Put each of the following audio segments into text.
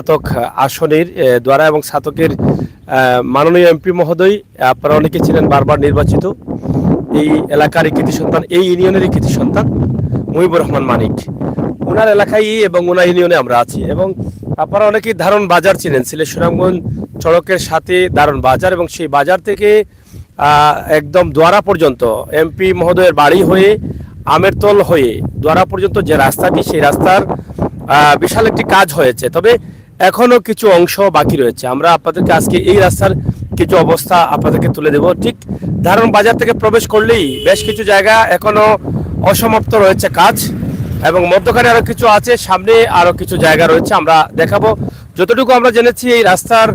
ছাতক আসনের দ্বারা এবং ছাতকের মাননীয় এমপি মহোদয় আপনারা অনেকে ছিলেন বারবার নির্বাচিত এই এলাকার কৃতি সন্তান, এই ইউনিয়নের কৃতি সন্তান মুহিবুর রহমান মানিক। ওনার এলাকায় এবং ওনার ইউনিয়নে আমরা আছি এবং আপনারা অনেকেই দারুণ বাজার ছিলেন, সিলেট সুনামগঞ্জ সড়কের সাথে দারুণ বাজার এবং সেই বাজার থেকে একদম দোয়ারা পর্যন্ত এমপি মহোদয়ের বাড়ি হয়ে আমেরতল হয়ে দোয়ারা পর্যন্ত যে রাস্তাটি, সেই রাস্তার বিশাল একটি কাজ হয়েছে, তবে এখনো কিছু অংশ বাকি রয়েছে। আমরা আপনাদেরকে আজকে এই রাস্তার কিছু অবস্থা আপনাদেরকে তুলে দেব। ঠিক দারুণ বাজার থেকে প্রবেশ করলেই বেশ কিছু জায়গা এখনো অসমাপ্ত রয়েছে কাজ এবং মধ্যখানে আরো কিছু আছে, সামনে আরো কিছু জায়গা রয়েছে, আমরা দেখাবো। যতটুকু আমরা জেনেছি এই রাস্তার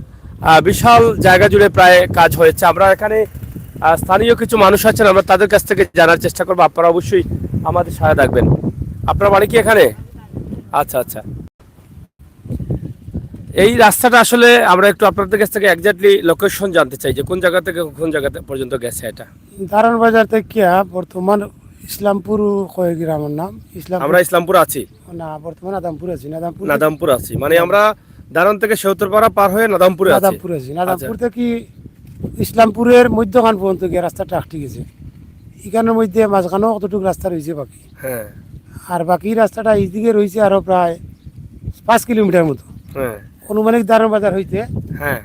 বিশাল জায়গা জুড়ে প্রায় কাজ হয়েছে। আমরা এখানে স্থানীয় কিছু মানুষ আছেন, আমরা তাদের কাছ থেকে জানার চেষ্টা করবো। আপনারা অবশ্যই আমাদের সহায় থাকবেন। আপনার বাড়ি কি এখানে? আচ্ছা আচ্ছা, এই রাস্তাটা আসলে আমরা একটু আপনাদের কাছ থেকে এক্স্যাক্টলি লোকেশন জানতে চাই যে কোন জায়গা থেকে কোন জায়গা পর্যন্ত গেছে এটা। দারুণ বাজার থেকে বর্তমান ইসলামপুর কয় গ্রামের নাম? আমরা ইসলামপুর আছি না, বর্তমান নাদামপুর আছি। নাদামপুর আছি মানে আমরা দারুণ থেকে সেউতরপাড়া পার হয়ে নাদামপুরে আছি। নাদামপুর থেকে ইসলামপুরের মধ্যখান পর্যন্ত গিয়ে রাস্তাটা আটকে গেছে। এখানের মধ্যে মাঝখানেও কতটুকু রাস্তা রয়েছে বাকি। হ্যাঁ, আর বাকি রাস্তাটা এইদিকে রয়েছে আরো প্রায় 5 কিলোমিটার মতো। হ্যাঁ, অনুমানিক দারুণ বাজার হইতে হ্যাঁ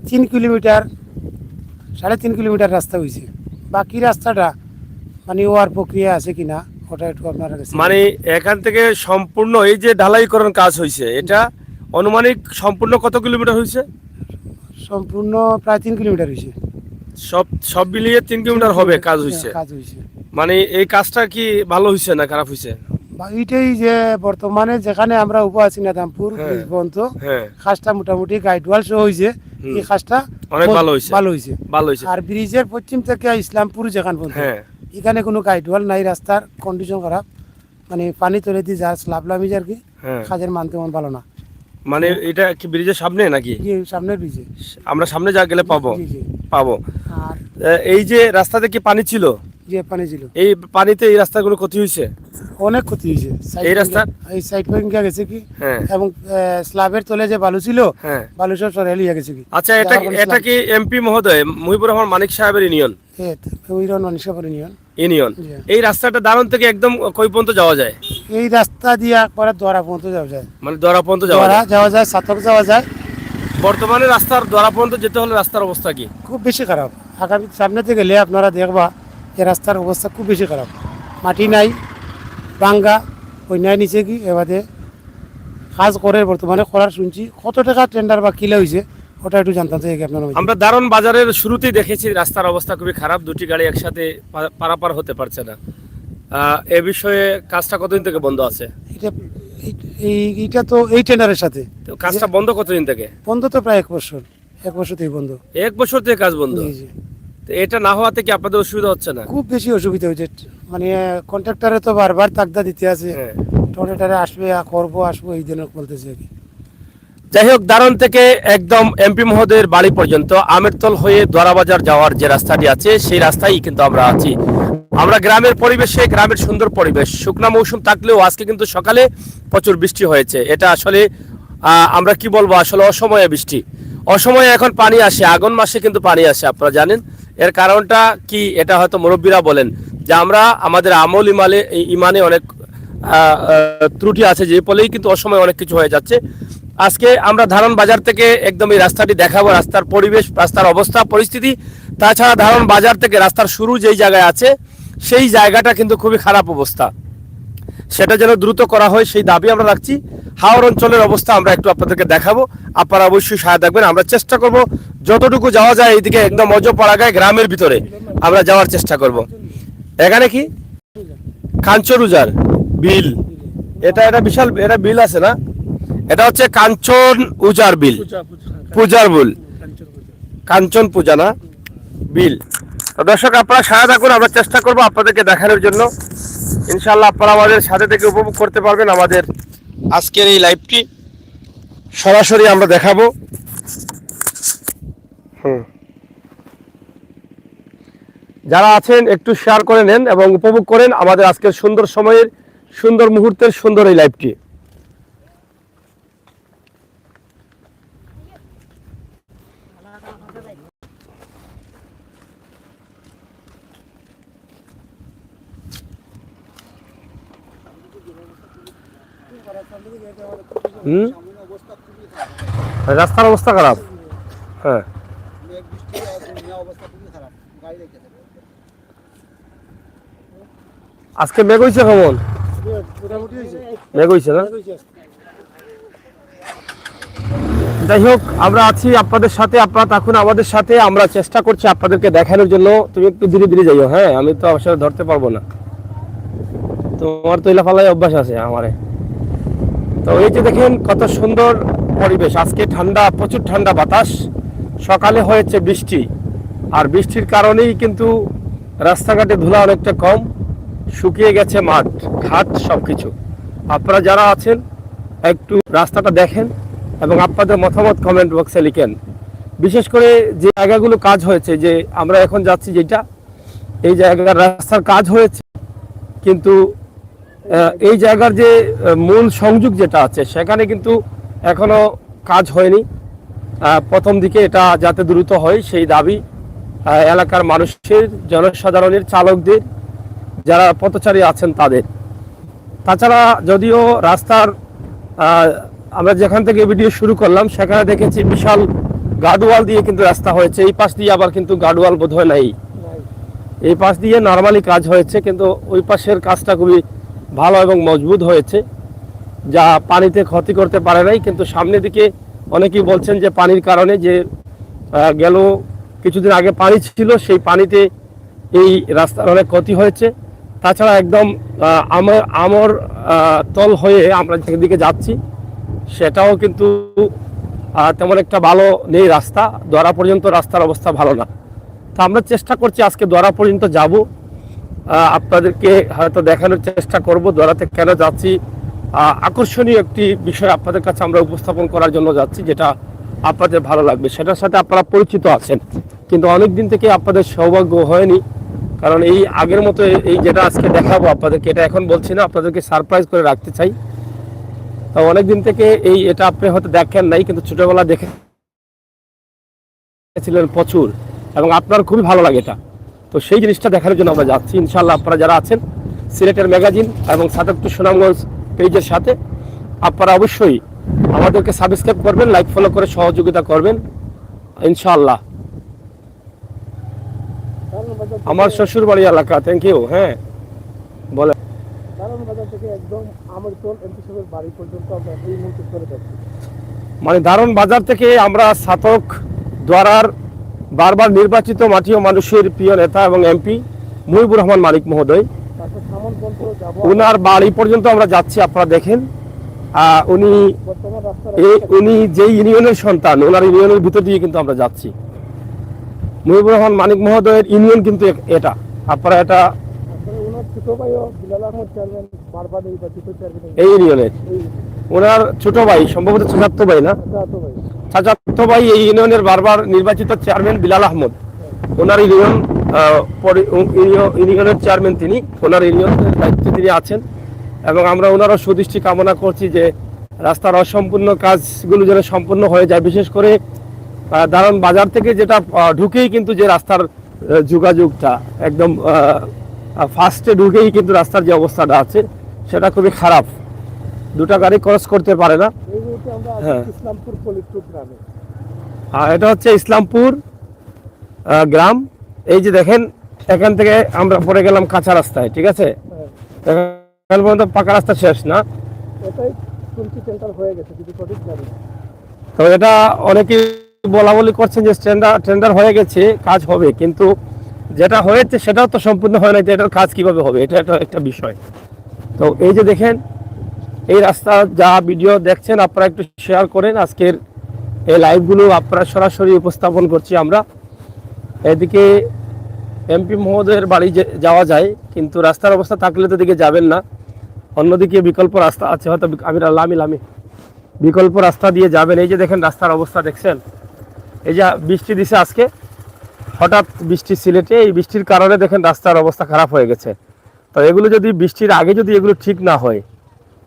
3 কিলোমিটার 3.5 কিলোমিটার রাস্তা হয়েছে। বাকি রাস্তাটা মানে ওয়ার প্রক্রিয়া আছে কিনা ওটা একটু আপনার কাছে। মানে এখান থেকে সম্পূর্ণ এই যে ঢালাইকরণ কাজ হয়েছে, এটা অনুমানিক সম্পূর্ণ কত কিলোমিটার হয়েছে? সম্পূর্ণ প্রায় 3 কিলোমিটার হয়েছে। সব মিলিয়ে 3 কিলোমিটার হবে কাজ হয়েছে। মানে এই কাজটা কি ভালো হয়েছে না খারাপ হয়েছে? এইটাই যে বর্তমানে যেখানে আমরা উপ আছি নাদামপুর ব্রিজ পর্যন্ত, কাজটা মোটামুটি গাইডওয়াল সহ হয়েছে। এই কাজটা অনেক ভালো হয়েছে, ভালো হয়েছে। আর ব্রিজের পশ্চিম থেকে ইসলামপুর যেখান পর্যন্ত, এখানে কোনো গাইডওয়াল নাই, রাস্তার কন্ডিশন খারাপ, মানে পানি তলে দিয়ে যা স্লাব লামিজ আর কি, কাজের মান তেমন ভালো না। মানে এটা কি ব্রিজের সামনে নাকি? সামনের ব্রিজে আমরা সামনে যা গেলে পাবো। আর এই যে রাস্তাতে কি পানি ছিল? যে পানি ছিল, এই পানিতে এই রাস্তাগুলো ক্ষতি হয়েছে, অনেক ক্ষতি হয়েছে। এই রাস্তা এই সাইড পয়েন্ট গেছে কি, এবং স্ল্যাবের তলে যে বালু ছিল, বালু সব সরে লিয়ে গেছে কি। আচ্ছা, এটা কি এমপি মহোদয় মুহিবুর রহমান মানিক সাহেবের ইউনিয়ন? ইউনিয়ন। এই রাস্তাটা দারুণ থেকে একদম কই পর্যন্ত যাওয়া যায়? এই রাস্তা দিয়ে পরে দোয়ারা পর্যন্ত যাওয়া যায়। মানে দোয়ারা পর্যন্ত যাওয়া যায়, ছাতক যাওয়া যায়। বর্তমানে রাস্তার দোয়ারা পর্যন্ত যেতে হলে রাস্তার অবস্থা কি? খুব বেশি খারাপ। আগামী সামনে থেকে গেলে আপনারা দেখবা যে রাস্তার অবস্থা খুব বেশি খারাপ। মাটি নাই, ভাঙ্গা ওই নাই নিচে কি এবারে কাজ করে বর্তমানে করার শুনছি। কত টাকা টেন্ডার বা কিলা হয়েছে ওটা একটু জানতে চাই আপনার। আমরা দারুণ বাজারের শুরুতেই দেখেছি রাস্তার অবস্থা খুবই খারাপ, দুটি গাড়ি একসাথে পারাপার হতে পারছে না। এ বিষয়ে কাজটা কতদিন থেকে বন্ধ আছে? এইটা তো এই টেন্ডারের সাথে কাজটা বন্ধ কতদিন থেকে? বন্ধ তো প্রায় 1 বছর থেকে বন্ধ। 1 বছর থেকে কাজ বন্ধ? এটা না হওয়াতে কি আপনাদের অসুবিধা হচ্ছে না? খুব বেশি অসুবিধা হচ্ছে, মানে কন্ট্রাক্টরে তো বারবার তাগদা দিতে আছে, টোটারে আসবে আসবো এই দিন বলতেছে আর কি। যাই হোক, দারুণ থেকে একদম এমপি মহোদয়ের বাড়ি পর্যন্ত আমেরতল হয়ে দোয়ারাবাজার যাওয়ার যে রাস্তাটি আছে সেই রাস্তায় কিন্তু আমরা আছি। আমরা গ্রামের পরিবেশে, গ্রামের সুন্দর পরিবেশ, শুকনা মৌসুম থাকলেও আজকে কিন্তু সকালে প্রচুর বৃষ্টি হয়েছে। এটা আসলে আমরা কি বলবো, আসলে অসময়ে বৃষ্টি, অসময়ে এখন পানি আসে, আগুন মাসে কিন্তু পানি আসে, আপনারা জানেন। এর কারণটা কি এটা হয়তো মুরব্বীরা বলেন যে আমরা আমাদের আমল ইমানে অনেক ত্রুটি আছে, যে ফলেই কিন্তু অসময়ে অনেক কিছু হয়ে যাচ্ছে। আজকে আমরা ধারণ বাজার থেকে একদম এই রাস্তাটি দেখাবো, রাস্তার পরিবেশ, রাস্তার অবস্থা পরিস্থিতি। তাছাড়া ধারণ বাজার থেকে রাস্তার শুরু যেই জায়গায় আছে সেই জায়গাটা কিন্তু খুবই খারাপ অবস্থা, সেটা যেন দ্রুত করা হয় সেই দাবি আমরা রাখছি। হাওর অঞ্চলের অবস্থা আমরা একটু আপনাদেরকে দেখাবো, আপনারা অবশ্যই সহায় থাকবেন। আমরা চেষ্টা করব যতটুকু যাওয়া যায় এইদিকে একদম অজপাড়াগায় গ্রামের ভিতরে আমরা যাওয়ার চেষ্টা করব। এখানে কি কাঞ্চরুজার বিল, এটা বিশাল, এটা বিল আছে না? এটা হচ্ছে কাঞ্চন উজার বিল, পূজার বিল, কাঞ্চন পূজা না বিল। দর্শক আপনারা সহায় থাকুন, আমরা চেষ্টা করব আপনাদেরকে দেখানোর জন্য। ইনশাআল্লাহ আপনারা আমাদের সাথে থেকে উপভোগ করতে পারবেন আমাদের আজকের এই লাইভটি সরাসরি আমরা দেখাবো। যারা আছেন একটু শেয়ার করে নেন এবং উপভোগ করেন আমাদের আজকের সুন্দর সময়ের, সুন্দর মুহূর্তের সুন্দর এই লাইভটি। হুম, রাস্তার অবস্থা খারাপ। হ্যাঁ, আজকে মেঘ হয়েছে কেমন? মোটামুটি হয়েছে। মেঘ হয়েছে না? যাই হোক, আমরা আছি আপনাদের সাথে, আপনারা থাকুন আমাদের সাথে। আমরা চেষ্টা করছি আপনাদেরকে দেখানোর জন্য। তুমি একটু ধীরে ধীরে যাইও, হ্যাঁ, আমি তো আসলে ধরতে পারবো না, তোমার তো লাফালাই অভ্যাস আছে আমারে। তো এই যে দেখেন কত সুন্দর পরিবেশ, আজকে ঠান্ডা, প্রচুর ঠান্ডা বাতাস। সকালে হয়েছে বৃষ্টি, আর বৃষ্টির কারণেই কিন্তু রাস্তাঘাটে ধুলা অনেকটা কম, শুকিয়ে গেছে মাঠ ঘাট সবকিছু। আপনারা যারা আছেন একটু রাস্তাটা দেখেন এবং আপনাদের মতামত কমেন্ট বক্সে লিখেন। বিশেষ করে যে জায়গাগুলো কাজ হয়েছে, যে আমরা এখন যাচ্ছি যেটা, এই জায়গার রাস্তার কাজ হয়েছে, কিন্তু এই জায়গার যে মূল সংযোগ যেটা আছে সেখানে কিন্তু এখনো কাজ হয়নি। প্রথম দিকে এটা যাতে দ্রুত হয় সেই দাবি এলাকার মানুষের, জনসাধারণের, চালকদের, যারা পথচারী আছেন তাদের। তাছাড়া যদিও রাস্তার আমরা যেখান থেকে ভিডিও শুরু করলাম সেখানে দেখেছি বিশাল গার্ডওয়াল দিয়ে কিন্তু রাস্তা হয়েছে। এই পাশ দিয়ে আবার কিন্তু গার্ডওয়াল বোধহয় নাই, এই পাশ দিয়ে নর্মালি কাজ হয়েছে, কিন্তু ওই পাশের কাজটা খুবই ভালো এবং মজবুত হয়েছে, যা পানিতে ক্ষতি করতে পারে নাই। কিন্তু সামনের দিকে অনেকেই বলছেন যে পানির কারণে, যে গেল কিছুদিন আগে পানি ছিল, সেই পানিতে এই রাস্তার অনেক ক্ষতি হয়েছে। তাছাড়া একদম আমর তল হয়ে আমরা যেদিকে যাচ্ছি সেটাও কিন্তু তেমন একটা ভালো নেই রাস্তা, দোয়ারা পর্যন্ত রাস্তার অবস্থা ভালো না। তো আমরা চেষ্টা করছি আজকে দোয়ারা পর্যন্ত যাব, আপনাদেরকে হয়তো দেখানোর চেষ্টা করব দোয়ারাতে কেন যাচ্ছি। আকর্ষণীয় একটি বিষয় আপনাদের কাছে আমরা উপস্থাপন করার জন্য যাচ্ছি, যেটা আপনাদের ভালো লাগবে। সেটার সাথে আপনারা পরিচিত আছেন, কিন্তু অনেক দিন থেকে আপনাদের সৌভাগ্য হয়নি, কারণ এই আগের মতো এই যেটা আজকে দেখাবো আপনাদেরকে, এটা এখন বলছি না, আপনাদেরকে সারপ্রাইজ করে রাখতে চাই। তো অনেক দিন থেকে এটা আপনি হয়তো দেখেন নাই, কিন্তু ছোটবেলা দেখেছিলেন প্রচুর, এবং আপনার খুবই ভালো লাগে এটা। তো সেই জিনিসটা দেখানোর জন্য আমরা যাচ্ছি। ইনশাল্লাহ আপনারা যারা আছেন সিলেটের ম্যাগাজিন এবং সাতাত্তর সুনামগঞ্জ পেজের সাথে, আপনারা অবশ্যই আমাদেরকে সাবস্ক্রাইব করবেন, লাইক ফলো করে সহযোগিতা করবেন ইনশাআল্লাহ। আমার শ্বশুর বাড়ি এলাকা। Thank you. হ্যাঁ বলে, মানে দারুণ বাজার থেকে আমরা ছাতক দ্বারার বারবার নির্বাচিত মাটি ও মানুষের প্রিয় নেতা এবং এমপি মুহিবুর রহমান মালিক মহোদয়, ওনার বাড়ি পর্যন্ত আমরা যাচ্ছি। আপনারা দেখেন, উনি যে ইউনিয়নের সন্তান, ওনার ইউনিয়নের ভিতর দিয়ে কিন্তু আমরা যাচ্ছি। মুহিবুর রহমান মালিক মহোদয়ের ইউনিয়ন কিন্তু এটা, আপনারা এটা এই ইউনিয়নের, ওনার ছোট ভাই, সম্ভবত চাচাতো ভাই না, চাচাতো ভাই এই ইউনিয়নের বারবার নির্বাচিত চেয়ারম্যান বিলাল আহমদ, ওনার ইউনিয়নের চেয়ারম্যান তিনি, ওনার ইউনিয়নের দায়িত্বে তিনি আছেন। এবং আমরা ওনারও সুদৃষ্টি কামনা করছি যে রাস্তার অসম্পূর্ণ কাজগুলো যেন সম্পূর্ণ হয়ে যায়। বিশেষ করে দারুণ বাজার থেকে যেটা ঢুকেই কিন্তু যে রাস্তার যোগাযোগটা একদম ফার্স্টে ঢুকেই কিন্তু রাস্তার যে অবস্থাটা আছে সেটা খুবই খারাপ, দুটা গাড়ি ক্রস করতে পারে না। হ্যাঁ, এটা হচ্ছে ইসলামপুর গ্রাম। এই যে দেখেন, এখান থেকে আমরা পড়ে গেলাম কাঁচা রাস্তায়, ঠিক আছে, এখন পর্যন্ত পাকা রাস্তা শেষ না। তো এটা অনেকে বলা বলি করছেন যে টেন্ডার হয়ে গেছে, কাজ হবে, কিন্তু যেটা হয়েছে সেটাও তো সম্পূর্ণ হয় না, যে এটার কাজ কিভাবে হবে, এটা একটা বিষয়। তো এই যে দেখেন, এই রাস্তা যা ভিডিও দেখছেন আপনারা একটু শেয়ার করেন। আজকের এই লাইভগুলো আপনারা সরাসরি উপস্থাপন করছি আমরা। এদিকে এমপি মহোদয়ের বাড়ি যাওয়া যায়, কিন্তু রাস্তার অবস্থা থাকলে তো দিকে যাবেন না, অন্যদিকে বিকল্প রাস্তা আছে, হয়তো লামি বিকল্প রাস্তা দিয়ে যাবেন। এই যে দেখেন রাস্তার অবস্থা দেখছেন, এই যে বৃষ্টি দিছে আজকে, হঠাৎ বৃষ্টি সিলেটে, এই বৃষ্টির কারণে দেখেন রাস্তার অবস্থা খারাপ হয়ে গেছে। তো এগুলো যদি বৃষ্টির আগে যদি এগুলো ঠিক না হয়,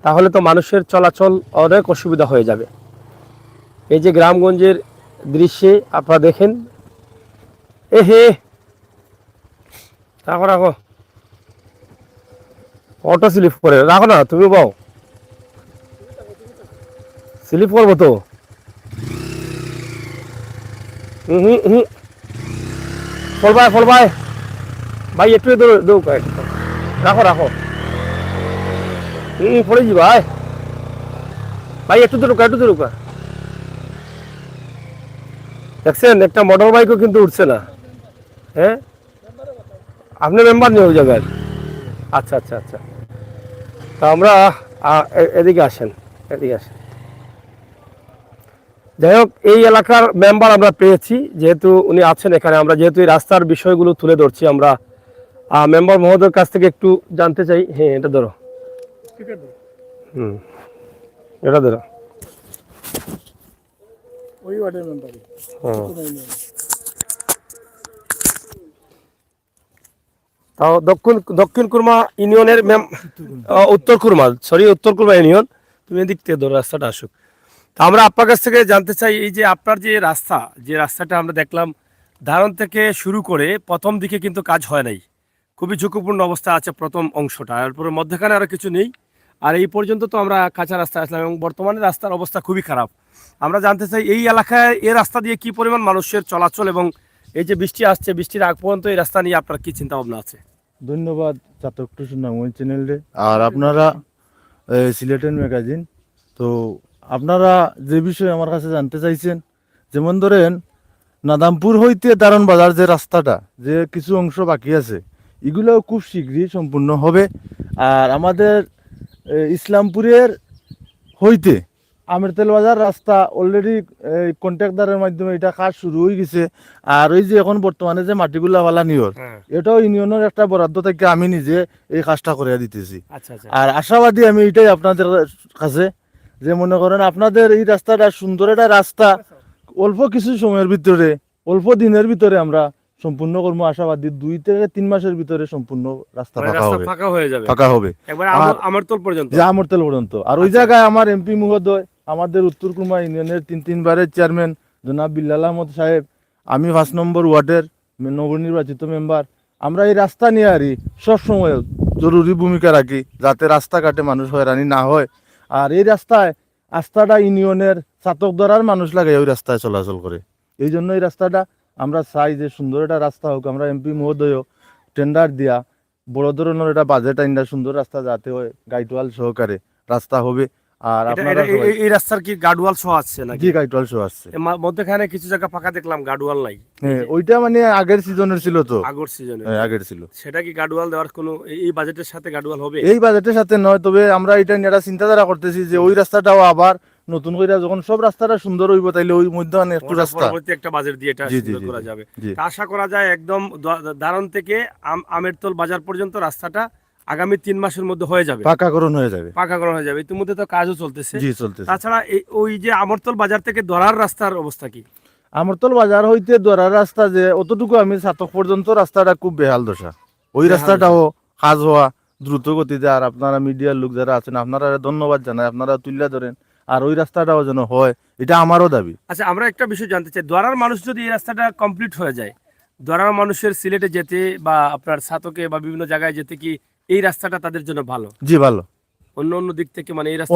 তাহলে তো মানুষের চলাচল অনেক অসুবিধা হয়ে যাবে। এই যে গ্রামগঞ্জের দৃশ্যে আপনারা দেখেন, রাখো রাখো, অটো স্লিপ করে রাখো না, তুমি বাও স্লিপ করবো তো। ফল ভাই ভাই একটু রাখো রাখো। পড়ে যাবে ভাই, ভাই একটু তো রুকা, একটু তো রুকা। দেখছেন একটা মোটর বাইকও কিন্তু উঠছে না। হ্যাঁ, আপনি মেম্বার নেই ওই জায়গায়? আচ্ছা আচ্ছা আচ্ছা। তা আমরা এদিকে আসেন, এদিকে আসেন। যাই হোক, এই এলাকার মেম্বার আমরা পেয়েছি, যেহেতু উনি আছেন এখানে। আমরা যেহেতু এই রাস্তার বিষয়গুলো তুলে ধরছি, আমরা মেম্বার মহোদয়ের কাছ থেকে একটু জানতে চাই। হ্যাঁ, এটা ধরো। এটা ধরো। ওই ওয়ার্ডের মেম্বার। তাও দক্ষিণ কুরমা ইউনিয়নের উত্তর কুরমা ইউনিয়ন। তুমি এদিক থেকে ধরো, রাস্তাটা আসুক। তা আমরা আপনার কাছ থেকে জানতে চাই, এই যে আপনার যে রাস্তাটা আমরা দেখলাম ধারণ থেকে শুরু করে প্রথম দিকে কিন্তু কাজ হয় নাই, খুবই ঝুঁকিপূর্ণ অবস্থা আছে প্রথম অংশটা, এরপরে মধ্যখানে আরো কিছু নেই, আর এই পর্যন্ত তো আমরা কাঁচা রাস্তায় আসলাম এবং বর্তমানে রাস্তার অবস্থা খুবই খারাপ। আমরা জানতে চাই এই এলাকায় এই রাস্তা দিয়ে কি পরিমাণ মানুষের চলাচল, এবং এই যে বৃষ্টি আসছে, বৃষ্টির আগ পর্যন্ত এই রাস্তা নিয়ে আপনার কি চিন্তা ভাবনা আছে? ধন্যবাদ চাতক টুসুর নামই চ্যানেলে। আর আপনারা সিলেটের ম্যাগাজিন, তো আপনারা যে বিষয়ে আমার কাছে জানতে চাইছেন, যেমন ধরেন নাদামপুর হইতে দারণ বাজার যে রাস্তাটা, যে কিছু অংশ বাকি আছে, এগুলোও খুব শীঘ্রই সম্পূর্ণ হবে। আর আমাদের ইসলামপুরের হইতে আমেরতেল বাজার রাস্তা অলরেডি কন্ট্রাক্টরের মাধ্যমে এটা কাজ শুরু হয়ে গেছে। আর ওই যে এখন বর্তমানে যে মাটিগুলা ফালা নিয়র, এটাও ইউনিয়নের একটা বরাদ্দ থেকে আমি নিজে এই কাজটা করে দিতেছি। আর আশাবাদী আমি এটাই আপনাদের কাছে, যে মনে করেন আপনাদের এই রাস্তাটা সুন্দর একটা রাস্তা, অল্প কিছু সময়ের ভিতরে, অল্প দিনের ভিতরে আমরা সম্পূর্ণ করবো। আশাবাদী 2 থেকে 3 মাসের ভিতরে সম্পূর্ণ রাস্তা ফাঁকা হয়ে যাবে, ফাঁকা হবে আমরতল পর্যন্ত, যে আমরতল পর্যন্ত। আর ওই জায়গায় আমার এমপি মহোদয়, আমাদের উত্তর কুরমা ইউনিয়নের 3 বারের চেয়ারম্যান জনাব বিল্লাল আহমদ সাহেব, আমি 5 নম্বর ওয়ার্ডের নবনির্বাচিত মেম্বার, আমরা এই রাস্তা নিয়ে আরই সবসময় জরুরি ভূমিকা রাখি, যাতে রাস্তাঘাটে মানুষ হয়রানি না হয়। আর এই রাস্তাটা ইউনিয়নের চাতক ধরার মানুষ লাগে ওই রাস্তায় চলাচল করে। এই জন্য এই রাস্তাটা আমরা চাই যে সুন্দর একটা রাস্তা হোক। আমরা এমপি মহোদয়ও টেন্ডার দিয়া বড় ধরনের একটা বাজেট আইনা সুন্দর রাস্তা যাতে হয়, গাইডওয়াল সহকারে রাস্তা হবে। আর আপনারা এই রাস্তার কি গার্ডওয়াল সহ আছে নাকি? গাইডওয়াল সহ আছে, মধ্যখানে কিছু জায়গা ফাঁকা দেখলাম, গার্ডওয়াল নাই। হ্যাঁ, ওইটা মানে আগের সিজনের ছিল, তো আগের ছিল। সেটা কি গার্ডওয়াল দেওয়ার কোনো এই বাজেটের সাথে গার্ডওয়াল হবে? এই বাজেটের সাথে নয়, তবে আমরা এটা নিয়ে একটা চিন্তাধারা করতেছি যে ওই রাস্তাটাও আবার নতুন করে যখন সব রাস্তাটা সুন্দর হইব, তাইলে ওই মধ্যে একটু রাস্তা পরবর্তী একটা বাজেট দিয়ে এটা সুন্দর করা যাবে। আশা করা যায় একদম দারণ থেকে আমেরতল বাজার পর্যন্ত রাস্তাটা আগামী 3 মাসের মধ্যে হয়ে যাবে, পাকাকরণ হয়ে যাবে। ইতিমধ্যে তো কাজও চলতেছে। চলতেছে। তাছাড়া ওই যে আমরতল বাজার থেকে দরার রাস্তার অবস্থা কি? আমরতল বাজার হইতে দরার রাস্তা যে অতটুকু আমি ছাতক পর্যন্ত রাস্তাটা খুব বেহাল দশা। ওই রাস্তাটাও কাজ হওয়া দ্রুত গতিতে। আর আপনারা মিডিয়ার লোক যারা আছেন, আপনারা ধন্যবাদ জানাই, আপনারা তুলে ধরেন। আর ওই রাস্তাটাও যেন হয়, এটা আমারও দাবি। আচ্ছা, আমরা একটা বিষয় জানতে চাই, দরার মানুষ যদি এই রাস্তাটা কমপ্লিট হয়ে যায়, দরার মানুষের সিলেটে যেতে বা আপনার ছাতকে বা বিভিন্ন জায়গায় যেতে কি এই রাস্তাটা তাদের জন্য ভালো? জি ভালো। অন্য দিক থেকে মানে এই রাস্তা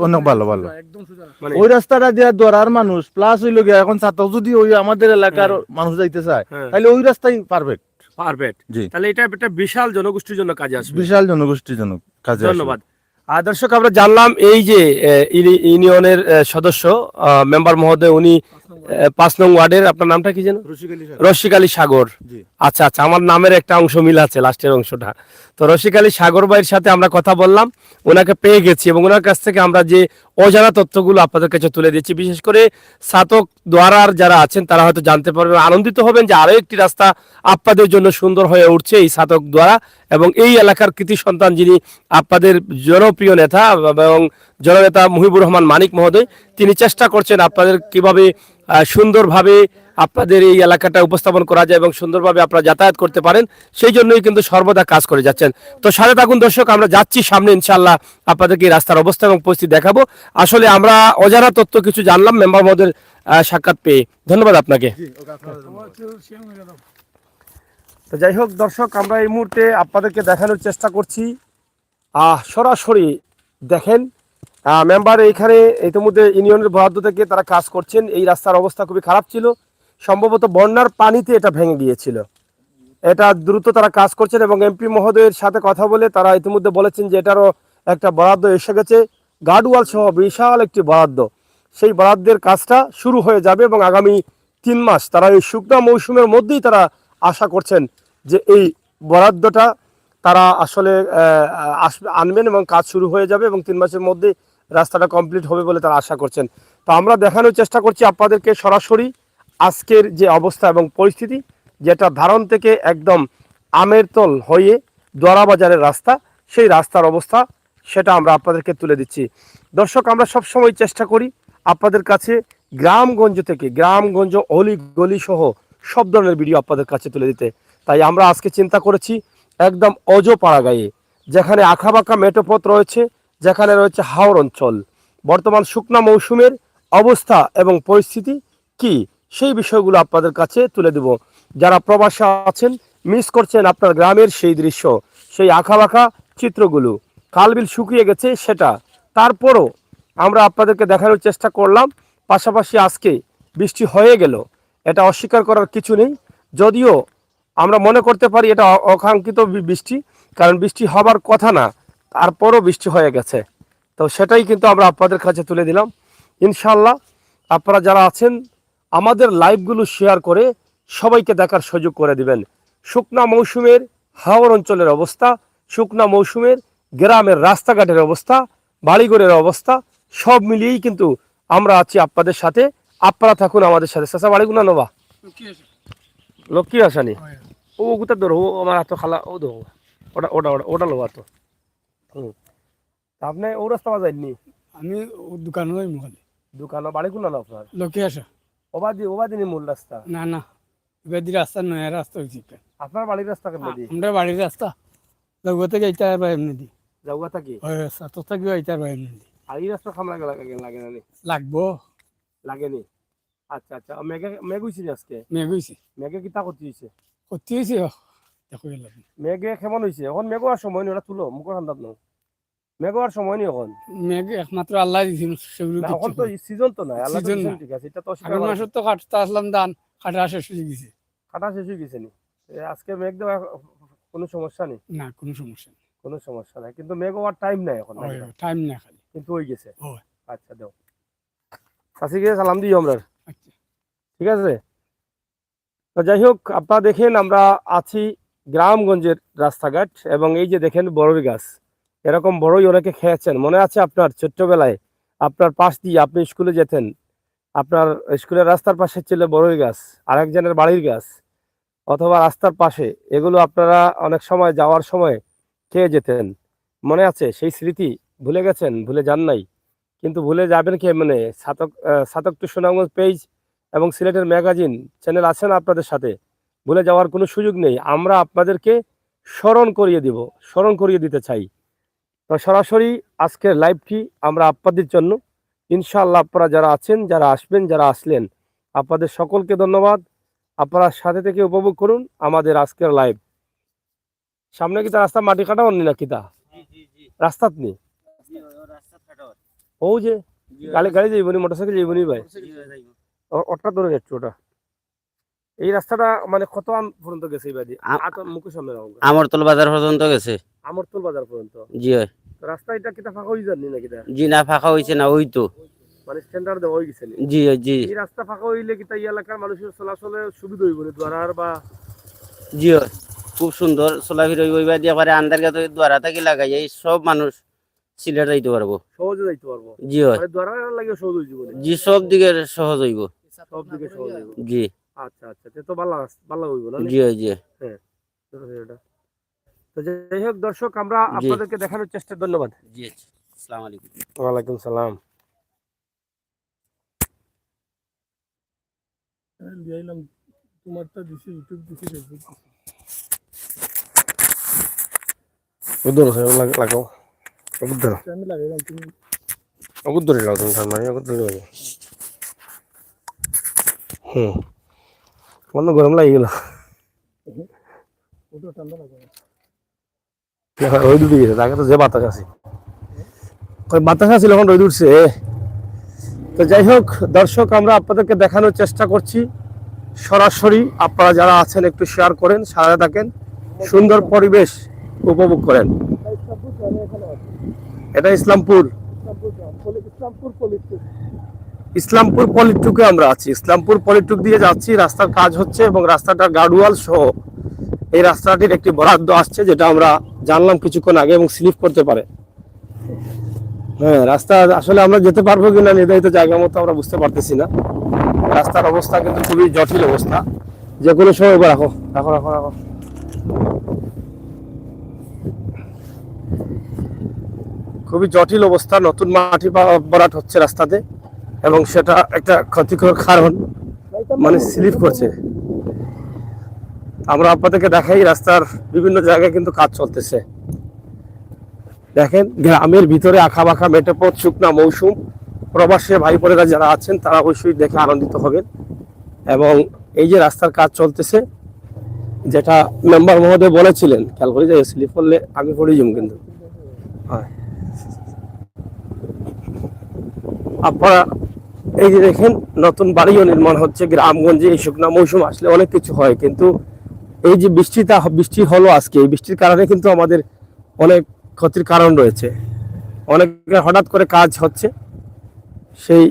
অনেক ভালো মানে ওই রাস্তাটা দিয়ে দরার মানুষ প্লাস হইল গিয়া এখন ছাতক যদি ওই আমাদের এলাকার মানুষ যাইতে চায়, তাহলে ওই রাস্তাই পারফেক্ট। তাহলে এটা একটা বিশাল জনগোষ্ঠীর জন্য কাজে আসবে, বিশাল জনগোষ্ঠীর জন্য কাজে। ধন্যবাদ। দর্শক, আমরা জানলাম এই যে ইউনিয়নের সদস্য মেম্বার মহোদয়, উনি 5 নং ওয়ার্ডের, আপনার নামটা কি যেন? রসিক আলী সাগর। আচ্ছা আচ্ছা, আমার নামের একটা অংশ মিল আছে, লাস্টের অংশটা। তো রসিক আলী সাগর ভাইয়ের সাথে আমরা কথা বললাম, ওনাকে পেয়ে গেছি এবং ওনার কাছ থেকে আমরা যে অজানা তথ্যগুলো আপনাদের কাছে তুলে দিচ্ছি, বিশেষ করে ছাতক দ্বারার যারা আছেন তারা হয়তো জানতে পারবেন, আনন্দিত হবেন যে আরো একটি রাস্তা আপনাদের জন্য সুন্দর হয়ে উঠছে এই ছাতক দ্বারা। এবং এই এলাকার কৃতি সন্তান যিনি আপনাদের জনপ্রিয় নেতা এবং জননেতা মুহিবুর রহমান মানিক মহোদয়, তিনি চেষ্টা করছেন আপনাদের কিভাবে সুন্দরভাবে আপনাদের এই এলাকাটা উপস্থাপন করা যায় এবং সুন্দরভাবে আপনারা যাতায়াত করতে পারেন, সেই জন্যই কিন্তু সর্বদা কাজ করে যাচ্ছেন। তো সাথে থাকুন দর্শক, আমরা যাচ্ছি সামনে, ইনশাআল্লাহ আপনাদেরকে এই রাস্তার অবস্থা এবং পরিস্থিতি দেখাবো। আসলে আমরা অজানা তথ্য কিছু জানলাম মেম্বার মহোদয়ের সাক্ষাৎ পেয়ে। ধন্যবাদ আপনাকে। তো যাই হোক দর্শক, আমরা এই মুহূর্তে আপনাদেরকে দেখানোর চেষ্টা করছি, সরাসরি দেখেন মেম্বার এইখানে ইতিমধ্যে ইউনিয়নের বরাদ্দ থেকে তারা কাজ করছেন। এই রাস্তার অবস্থা খুবই খারাপ ছিল, সম্ভবত বন্যার পানিতে এটা ভেঙে গিয়েছিল। এটা দ্রুত তারা কাজ করছেন এবং এমপি মহোদয়ের সাথে কথা বলে তারা ইতিমধ্যে বলেছেন যে এটারও একটা বরাদ্দ এসে গেছে, গার্ডওয়াল সহ বিশাল একটি বরাদ্দ। সেই বরাদ্দের কাজটা শুরু হয়ে যাবে এবং আগামী 3 মাস তারা এই শুকনা মৌসুমের মধ্যেই তারা আশা করছেন যে এই বরাদ্দটা তারা আসলে আনবেন এবং কাজ শুরু হয়ে যাবে এবং 3 মাসের মধ্যে রাস্তাটা কমপ্লিট হবে বলে তারা আশা করছেন। তো আমরা দেখানোর চেষ্টা করছি আপনাদেরকে সরাসরি আজকের যে অবস্থা এবং পরিস্থিতি, যেটা ধারণ থেকে একদম আমেরতল হয়ে দোয়ারাবাজারের রাস্তা, সেই রাস্তার অবস্থা সেটা আমরা আপনাদেরকে তুলে দিচ্ছি। দর্শক, আমরা সবসময় চেষ্টা করি আপনাদের কাছে গ্রামগঞ্জ থেকে, গ্রামগঞ্জ অলি গলি সহ সব ধরনের ভিডিও আপনাদের কাছে তুলে দিতে। তাই আমরা আজকে চিন্তা করেছি একদম অজপাড়া গায়ে, যেখানে আঁকাবাঁকা মেটোপথ রয়েছে, যেখানে রয়েছে হাওর অঞ্চল, বর্তমান শুকনা মৌসুমের অবস্থা এবং পরিস্থিতি কি, সেই বিষয়গুলো আপনাদের কাছে তুলে দেব। যারা প্রবাসে আছেন, মিস করছেন আপনার গ্রামের সেই দৃশ্য, সেই আঁকাবাঁকা চিত্রগুলো, খালবিল শুকিয়ে গেছে সেটা, তারপরও আমরা আপনাদেরকে দেখানোর চেষ্টা করলাম। পাশাপাশি আজকে বৃষ্টি হয়ে গেল, এটা অস্বীকার করার কিছু নেই, যদিও আমরা মনে করতে পারি এটা অকাঙ্ক্ষিত বৃষ্টি, কারণ বৃষ্টি হবার কথা না, তারপরও বৃষ্টি হয়ে গেছে। তো সেটাই কিন্তু আমরা আপনাদের কাছে তুলে দিলাম। ইনশাল্লাহ আপনারা যারা আছেন আমাদের লাইভগুলো শেয়ার করে সবাইকে দেখার সুযোগ করে দিবেন। শুকনা মৌসুমের হাওর অঞ্চলের অবস্থা, শুকনা মৌসুমের গ্রামের রাস্তাঘাটের অবস্থা, বাড়িঘরের অবস্থা, সব মিলিয়েই কিন্তু আমরা আছি আপনাদের সাথে। আপনারা থাকুন আমাদের সাথে। চাচা বাড়িগুলো নবা লক্ষ্মী আসানি ও গুতা ধরো, ও আমার হাত খালা ও ধরো, ওটা ওটা ওটা ওটা লোবা তো। আপনি ও রাস্তা যায়নি? আমি দোকানে যাই মোখানে। দোকান বাড়িগুলো না আপনার লোকে আসা ওবাদিনী মূল রাস্তা? না না, এবার রাস্তা নয়, রাস্তা হয়েছে আপনার বাড়ির রাস্তা কেমন দি? আমরা বাড়ির রাস্তা লগো থেকে এইটা আর এমনি দি যাওয়া থাকি ওই রাস্তা তো থাকিও এইটা আর এমনি দি আর এই রাস্তা খাম লাগে লাগে না নি? লাগবো লাগেনি? আচ্ছা আচ্ছা, মেঘে মেঘ হয়েছে আজকে? মেঘ হয়েছে, মেঘে কিতা করতে হয়েছে? করতে হয়েছে দেখো এলাম মেঘে কেমন হয়েছে? এখন মেঘ হওয়ার সময় নেই, ওটা তুলো মুখের ঠান্ডাত নো, মেঘ হওয়ার সময় নেই এখন। মেঘ একমাত্র আল্লাহ দিয়েছিল, সেগুলো না, এখন তো সিজন তো নাই, আল্লাহ Season দিয়েছেন, না। ঠিক আছে, এটা তো অস্বীকার আগের করা মাসে তো কাটতে আসলাম ধান কাটা শেষ হয়ে গেছে। কাটা শেষ হয়ে গেছে নি? আজকে মেঘ দেওয়া কোনো সমস্যা নেই? না কোনো সমস্যা নেই, কোনো সমস্যা নাই, কিন্তু মেঘ হওয়ার টাইম নাই এখন, নাকি? টাইম না খালি কিন্তু হয়ে গেছে। ওই আচ্ছা দেও, চাষিকে সালাম দিও আমরা, আচ্ছা। ঠিক আছে। তো যাই হোক, আপনারা দেখেন আমরা আছি গ্রামগঞ্জের রাস্তাঘাট এবং এই যে দেখেন বড়ই গাছ, এরকম বড়ই অনেকে খেয়েছেন। মনে আছে আপনার ছোট্টবেলায় আপনার পাশ দিয়ে আপনি স্কুলে যেতেন, আপনার স্কুলের রাস্তার পাশে ছিল বড়ই গাছ, আরেকজনের বাড়ির গাছ, অথবা রাস্তার পাশে, এগুলো আপনারা অনেক সময় যাওয়ার সময় খেয়ে যেতেন। মনে আছে সেই স্মৃতি? ভুলে গেছেন? ভুলে যান নাই, কিন্তু ভুলে যাবেন কে? মানে সাতক টু সুনামগঞ্জ পেজ এবং সিলেটের ম্যাগাজিন চ্যানেল আছে না আপনাদের সাথে, ভুলে যাওয়ার কোনো সুযোগ নেই। আমরা আপনাদেরকে স্মরণ করিয়ে দিব, স্মরণ করিয়ে দিতে চাই। তো সরাসরি আজকের লাইভটি আমরা আপনাদের জন্য, ইনশাআল্লাহ আপনারা যারা আছেন, যারা আসবেন, যারা আসলেন, আপনাদের সকলকে ধন্যবাদ। আপনারা সাথে থেকে উপভোগ করুন আমাদের আজকের লাইভ। সামনে কি তা রাস্তা মাটি কাটা অন্য না কিতা রাস্তাত নেই? ও যে গাড়ি গাড়ি যাইবনি, মোটরসাইকেল যাইবনি ভাই, ওটা ধরে যাচ্ছে ওটা। এই রাস্তাটা মানে কত পর্যন্ত গেছে এই বাদি? মুখের সামনে আমরতল বাজার পর্যন্ত গেছে। আমরতল বাজার পর্যন্ত? জি হয়। তো রাস্তা এটা কিতা ফাঁকা হয়ে যাননি নাকি? জি না, ফাঁকা হয়েছে না, ওই তো। মানে স্ট্যান্ডার্ড দেওয়া হয়ে গেছে? জি জি এই রাস্তা ফাঁকা হইলে কিতা এই এলাকার মানুষের চলাচলে সুবিধা হইব না? দ্বারার বা জি হয়, খুব সুন্দর চলাফেরা হইব। এবার দিয়ে পারে আন্দার গাতে দ্বারা থাকি লাগাই এই সব মানুষ সিলেট যাইতে পারবো, সহজে যাইতে পারবো। জি হয়, মানে দ্বারার লাগে সহজ হয়ে যাবে? জি সব দিকে সহজ হইব, সব দিকে সহজ হইব। জি। আচ্ছা আচ্ছা, তো ভালো ভালো হইব না? জি হয়, জি হ্যাঁ। তো যাই হোক দর্শক, আমরা আপনাদেরকে দেখানোর চেষ্টা, ধন্যবাদ। জি। আসসালামু আলাইকুম। ওয়ালাইকুম সালাম। তোমারটা দিছি ইউটিউব দিছি ফেসবুক উদ্দর লাগাও, উদ্দর আমি লাগাইলাম, তুমি উদ্দরে লাগাও, তুমি সামনে উদ্দরে লাগাও। বন্ধ, গরম লাগি গেল। ওটা ঠান্ডা লাগে ওই দুটি গেছে, তাকে তো যে বাতাস আছে, বাতাস ছিল, এখন রোদ উঠছে। তো যাই হোক দর্শক, আমরা আপনাদেরকে দেখানোর চেষ্টা করছি সরাসরি। আপনারা যারা আছেন একটু শেয়ার করেন, সাথে থাকেন, সুন্দর পরিবেশ উপভোগ করেন। এটা ইসলামপুর পলিটুকে আমরা আছি। ইসলামপুর পলিটুক দিয়ে যাচ্ছি, রাস্তার কাজ হচ্ছে এবং রাস্তাটা গার্ডওয়াল সহ এই রাস্তাটির একটি বরাদ্দ আসছে, যেটা আমরা জানলাম কিছুক্ষণ আগে, এবং স্লিপ করতে পারে। হ্যাঁ, রাস্তা আসলে আমরা যেতে পারবো কিনা নির্ধারিত জায়গা মতো আমরা বুঝতে পারতেছি না। রাস্তার অবস্থা কিন্তু খুবই জটিল অবস্থা। যে কোনো সময় রাখো রাখো রাখো রাখো। খুবই জটিল অবস্থা, নতুন মাটি ভরাট হচ্ছে রাস্তাতে, এবং সেটা একটা ক্ষতিকর কারণ, মানে স্লিপ করছে। আমরা আপনাদেরকে দেখাই রাস্তার বিভিন্ন জায়গায় কিন্তু কাজ চলতেছে। দেখেন গ্রামের ভিতরে আঁকা বাঁকা মেটে পথ, শুকনা মৌসুম। প্রবাসী ভাই বোনেরা যারা আছেন তারা অবশ্যই দেখে আনন্দিত হবেন। এবং এই যে রাস্তার কাজ চলতেছে, যেটা মেম্বার মহোদয় বলেছিলেন, খেয়াল করে যে স্লিপ করলে আমি পড়ে যাবো কিন্তু। হ্যাঁ, আপনারা এই যে দেখেন নতুন বাড়িও নির্মাণ হচ্ছে গ্রামগঞ্জে। এই শুকনা মৌসুম আসলে অনেক কিছু হয়, কিন্তু এই যে বৃষ্টি হলো আজকে, এই বৃষ্টির কারণে কিন্তু আমাদের অনেক ক্ষতির কারণ রয়েছে। অনেকে হঠাৎ করে কাজ হচ্ছে, সেই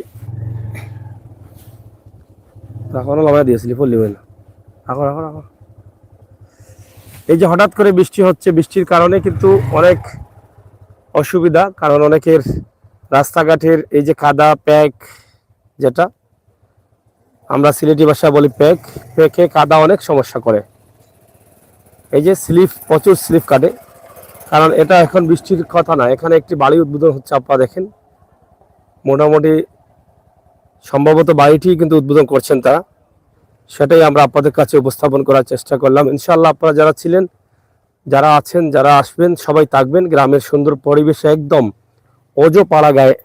রাখো লাগাই দিয়েছিলি পড়লি না, রাখো রাখো রাখো। এই যে হঠাৎ করে বৃষ্টি হচ্ছে, বৃষ্টির কারণে কিন্তু অনেক অসুবিধা, কারণ অনেকের রাস্তাঘাটের এই যে কাদা প্যাক, যেটা আমরা সিলেটি ভাষায় বলি প্যাকে কাদা অনেক সমস্যা করে। এই যে স্লিপ, প্রচুর স্লিপ কাটে, কারণ এটা এখন বৃষ্টির কথা না। এখানে একটি বাড়ি উদ্বোধন হচ্ছে, আপনারা দেখেন। মোটামুটি সম্ভবত বাড়িটি কিন্তু উদ্বোধন করছেন তারা, সেটাই আমরা আপনাদের কাছে উপস্থাপন করার চেষ্টা করলাম। ইনশাআল্লাহ আপনারা যারা ছিলেন, যারা আছেন, যারা আসবেন, সবাই থাকবেন। গ্রামের সুন্দর পরিবেশে একদম অজপাড়া গায়ে,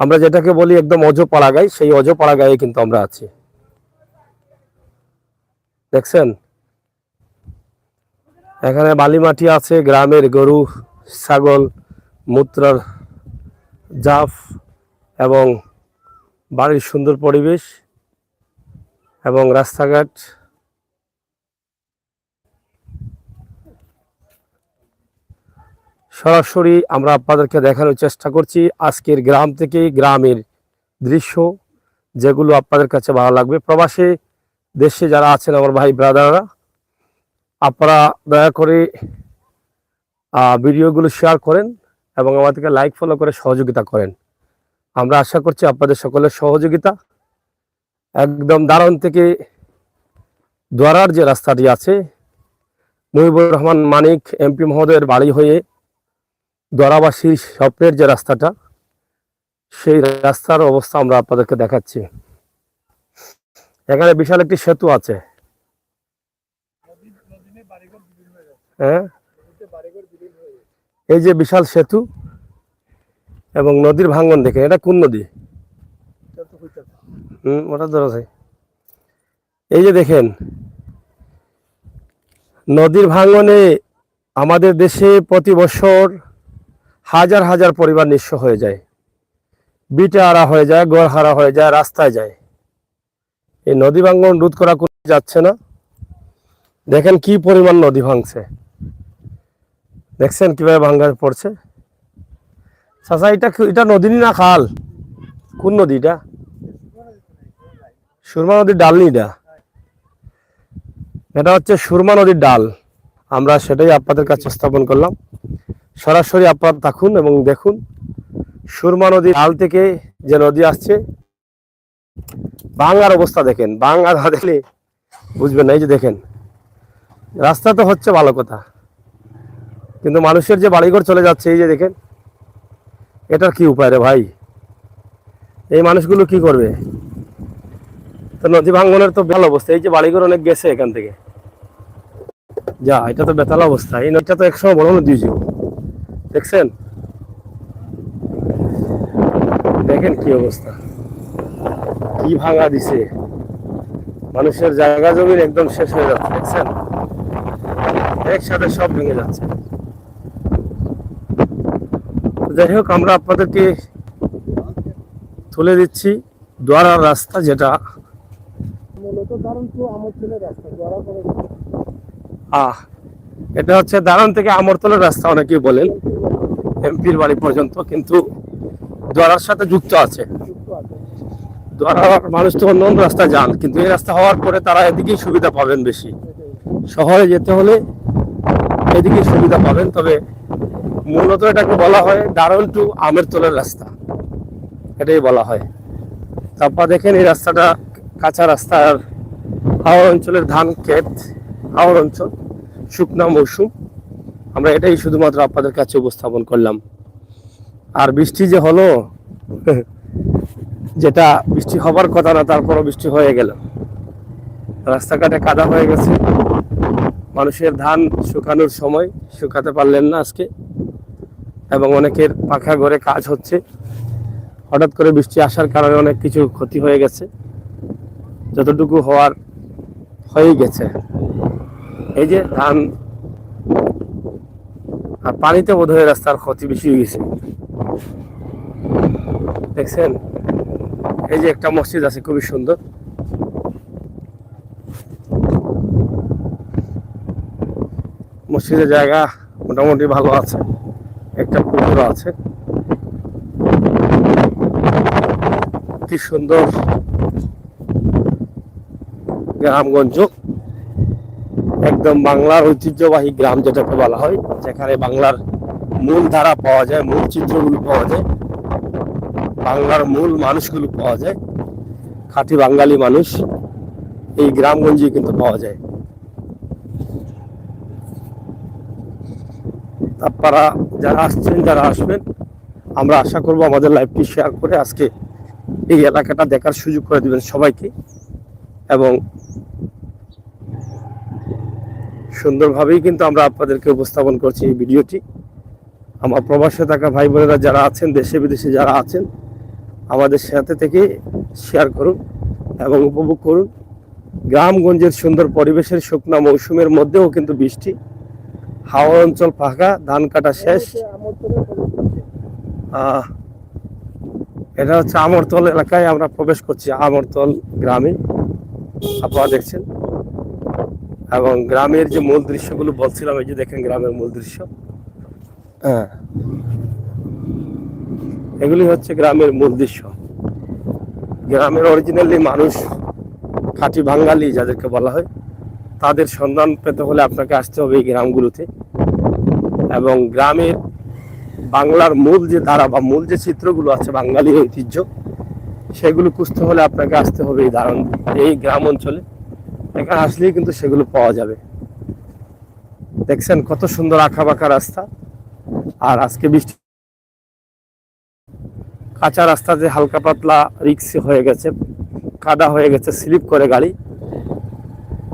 আমরা যেটাকে বলি একদম অজপাড়া গায়ে, সেই অজপাড়া গায়ে কিন্তু আমরা আছি। দেখছেন এখানে বালি মাটি আছে, গ্রামের গরু ছাগল মূত্রার জাফ, এবং বাড়ির সুন্দর পরিবেশ এবং রাস্তাঘাট। সরাসরি আমরা আপনাদেরকে দেখানোর চেষ্টা করছি আজকের গ্রাম থেকে, গ্রামের দৃশ্য যেগুলো আপনাদের কাছে ভালো লাগবে। প্রবাসী দেশে যারা আছেন আমার ভাই ব্রাদাররা, আপনারা দয়া করে ভিডিওগুলো শেয়ার করেন এবং আমাদেরকে লাইক ফলো করে সহযোগিতা করেন। আমরা আশা করছি আপনাদের সকলের সহযোগিতা। একদম দারণ থেকে দোয়ারার যে রাস্তাটি আছে, মুহিবুর রহমান মানিক এমপি মহোদয়ের বাড়ি হয়ে দোয়ারাবাসীর স্বপ্নের যে রাস্তাটা, সেই রাস্তার অবস্থা আমরা আপনাদেরকে দেখাচ্ছি। এখানে বিশাল একটি সেতু আছে। হ্যাঁ, এই যে বিশাল সেতু এবং নদীর ভাঙ্গন দেখেন। এটা কোন নদী? ওটা ধরা যায়। এই যে দেখেন নদীর ভাঙ্গনে আমাদের দেশে প্রতি বছর হাজার হাজার পরিবার নিঃস্ব হয়ে যায়, বিটে হারা হয়ে যায়, গড় হারা হয়ে যায়, রাস্তায় যায়। এই নদী ভাঙ্গন রোধ করা যাচ্ছে না। দেখেন কি পরিমাণ নদী ভাঙছে, দেখছেন কিভাবে ভাঙ্গা পড়ছে। চাচা এটা নদী না খাল? কোন নদী এটা? সুরমা নদীর ডাল নি এটা হচ্ছে সুরমা নদীর ডাল। আমরা সেটাই আপনাদের কাছে স্থাপন করলাম। সরাসরি আপনারা থাকুন এবং দেখুন সুরমা নদীর ডাল থেকে যে নদী আসছে, ভাঙার অবস্থা দেখেন। ভাঙা না দেখলে বুঝবেন না। এই যে দেখেন রাস্তা তো হচ্ছে ভালো কথা, কিন্তু মানুষের যে বাড়িঘর চলে যাচ্ছে, এই যে দেখেন, এটার কি উপায় রে ভাই? এই মানুষগুলো কি করবে? তো নদী ভাঙ্গনের তো ভালো অবস্থা। এই যে বাড়িঘর অনেক গেছে এখান থেকে, যা এটা তো বেতাল অবস্থা। এই নদীটা তো একসময় বড় নদী ছিল, দেখছেন? দেখেন কি অবস্থা, কি ভাঙা দিছে। মানুষের জায়গা জমিন একদম শেষ হয়ে যাচ্ছে, দেখছেন? একসাথে সব ভেঙে যাচ্ছে। যাই হোক, আমরা আপনাদেরকে তুলে দিচ্ছি দ্বারার রাস্তা, যেটা মূলত দারুণ তো আমার ছেলের রাস্তা দ্বারা করে এটা হচ্ছে দারুণ থেকে আমরতলের রাস্তা অনেকেই বলেন, এমপির বাড়ি পর্যন্ত, কিন্তু দ্বারার সাথে যুক্ত আছে। দ্বারার মানুষ তো অন্য অন্য রাস্তায় যান, কিন্তু এই রাস্তা হওয়ার পরে তারা এদিকেই সুবিধা পাবেন বেশি। শহরে যেতে হলে এদিকে সুবিধা পাবেন, তবে মূলত এটাকে বলা হয় দারুণ টু আমেরতলের রাস্তা, এটাই বলা হয়। তারপর দেখেন এই রাস্তাটা কাঁচা রাস্তা, আর হাওড় অঞ্চলের ধান ক্ষেত, হাওড় অঞ্চল শুকনা মৌসুম, আমরা এটাই শুধুমাত্র আপনাদের কাছে উপস্থাপন করলাম। আর বৃষ্টি যে হলো, যেটা বৃষ্টি হবার কথা না, তারপরও বৃষ্টি হয়ে গেল, রাস্তাঘাটে কাদা হয়ে গেছে। মানুষের ধান শুকানোর সময় শুকাতে পারলেন না আজকে, এবং অনেকের পাখা ঘরে কাজ হচ্ছে। হঠাৎ করে বৃষ্টি আসার কারণে অনেক কিছু ক্ষতি হয়ে গেছে, যতটুকু হওয়ার হয়ে গেছে। এই যে ধান আর পানিতে বোধহয় রাস্তার ক্ষতি বেশি হয়ে গেছে, দেখছেন। এই যে একটা মসজিদ আছে খুবই সুন্দর, মসজিদের জায়গা মোটামুটি ভালো আছে, একটা পুকুর আছে, কি সুন্দর গ্রামগঞ্জ, একদম বাংলার ঐতিহ্যবাহী গ্রাম যেটাকে বলা হয়, যেখানে বাংলার মূল ধারা পাওয়া যায়, মূল চিত্রগুলো পাওয়া যায়, বাংলার মূল মানুষগুলো পাওয়া যায়, খাঁটি বাঙালি মানুষ এই গ্রামগঞ্জে কিন্তু পাওয়া যায়। আপনারা যারা আসছেন, যারা আসবেন, আমরা আশা করব আমাদের লাইভটি শেয়ার করে আজকে এই এলাকাটা দেখার সুযোগ করে দিবেন সবাইকে, এবং সুন্দরভাবেই কিন্তু আমরা আপনাদেরকে উপস্থাপন করছি এই ভিডিওটি। আমার প্রবাসে থাকা ভাই বোনেরা যারা আছেন, দেশে বিদেশে যারা আছেন, আমাদের সাথে থেকে শেয়ার করুন এবং উপভোগ করুন গ্রামগঞ্জের সুন্দর পরিবেশের। শুকনা মৌসুমের মধ্যেও কিন্তু বৃষ্টি, হাওড় অঞ্চল ফাঁকা, ধান কাটা শেষ। এটা হচ্ছে আমরতল এলাকায় আমরা প্রবেশ করছি, আমরতল গ্রামে আপনারা দেখছেন। এবং গ্রামের যে মূল দৃশ্যগুলো বলছিলাম, এই যে দেখেন গ্রামের মূল দৃশ্য, এগুলি হচ্ছে গ্রামের মূল দৃশ্য। গ্রামের অরিজিনালি মানুষ, খাঁটি বাঙালি যাদেরকে বলা হয়, তাদের সন্ধান পেতে হলে আপনাকে আসতে হবে এই গ্রামগুলোতে, এবং গ্রামের বাংলার মূল যে ধারা বা মূল যে চিত্রগুলো আছে, বাঙালির ঐতিহ্য, সেগুলো খুঁজতে হলে আপনাকে আসতে হবে এই গ্রাম অঞ্চলে। এখানে আসলেই কিন্তু সেগুলো পাওয়া যাবে। দেখছেন কত সুন্দর আঁকা বাঁকা রাস্তা, আর আজকে বৃষ্টি, কাঁচা রাস্তাতে হালকা পাতলা রিক্স হয়ে গেছে, কাদা হয়ে গেছে, স্লিপ করে গাড়ি,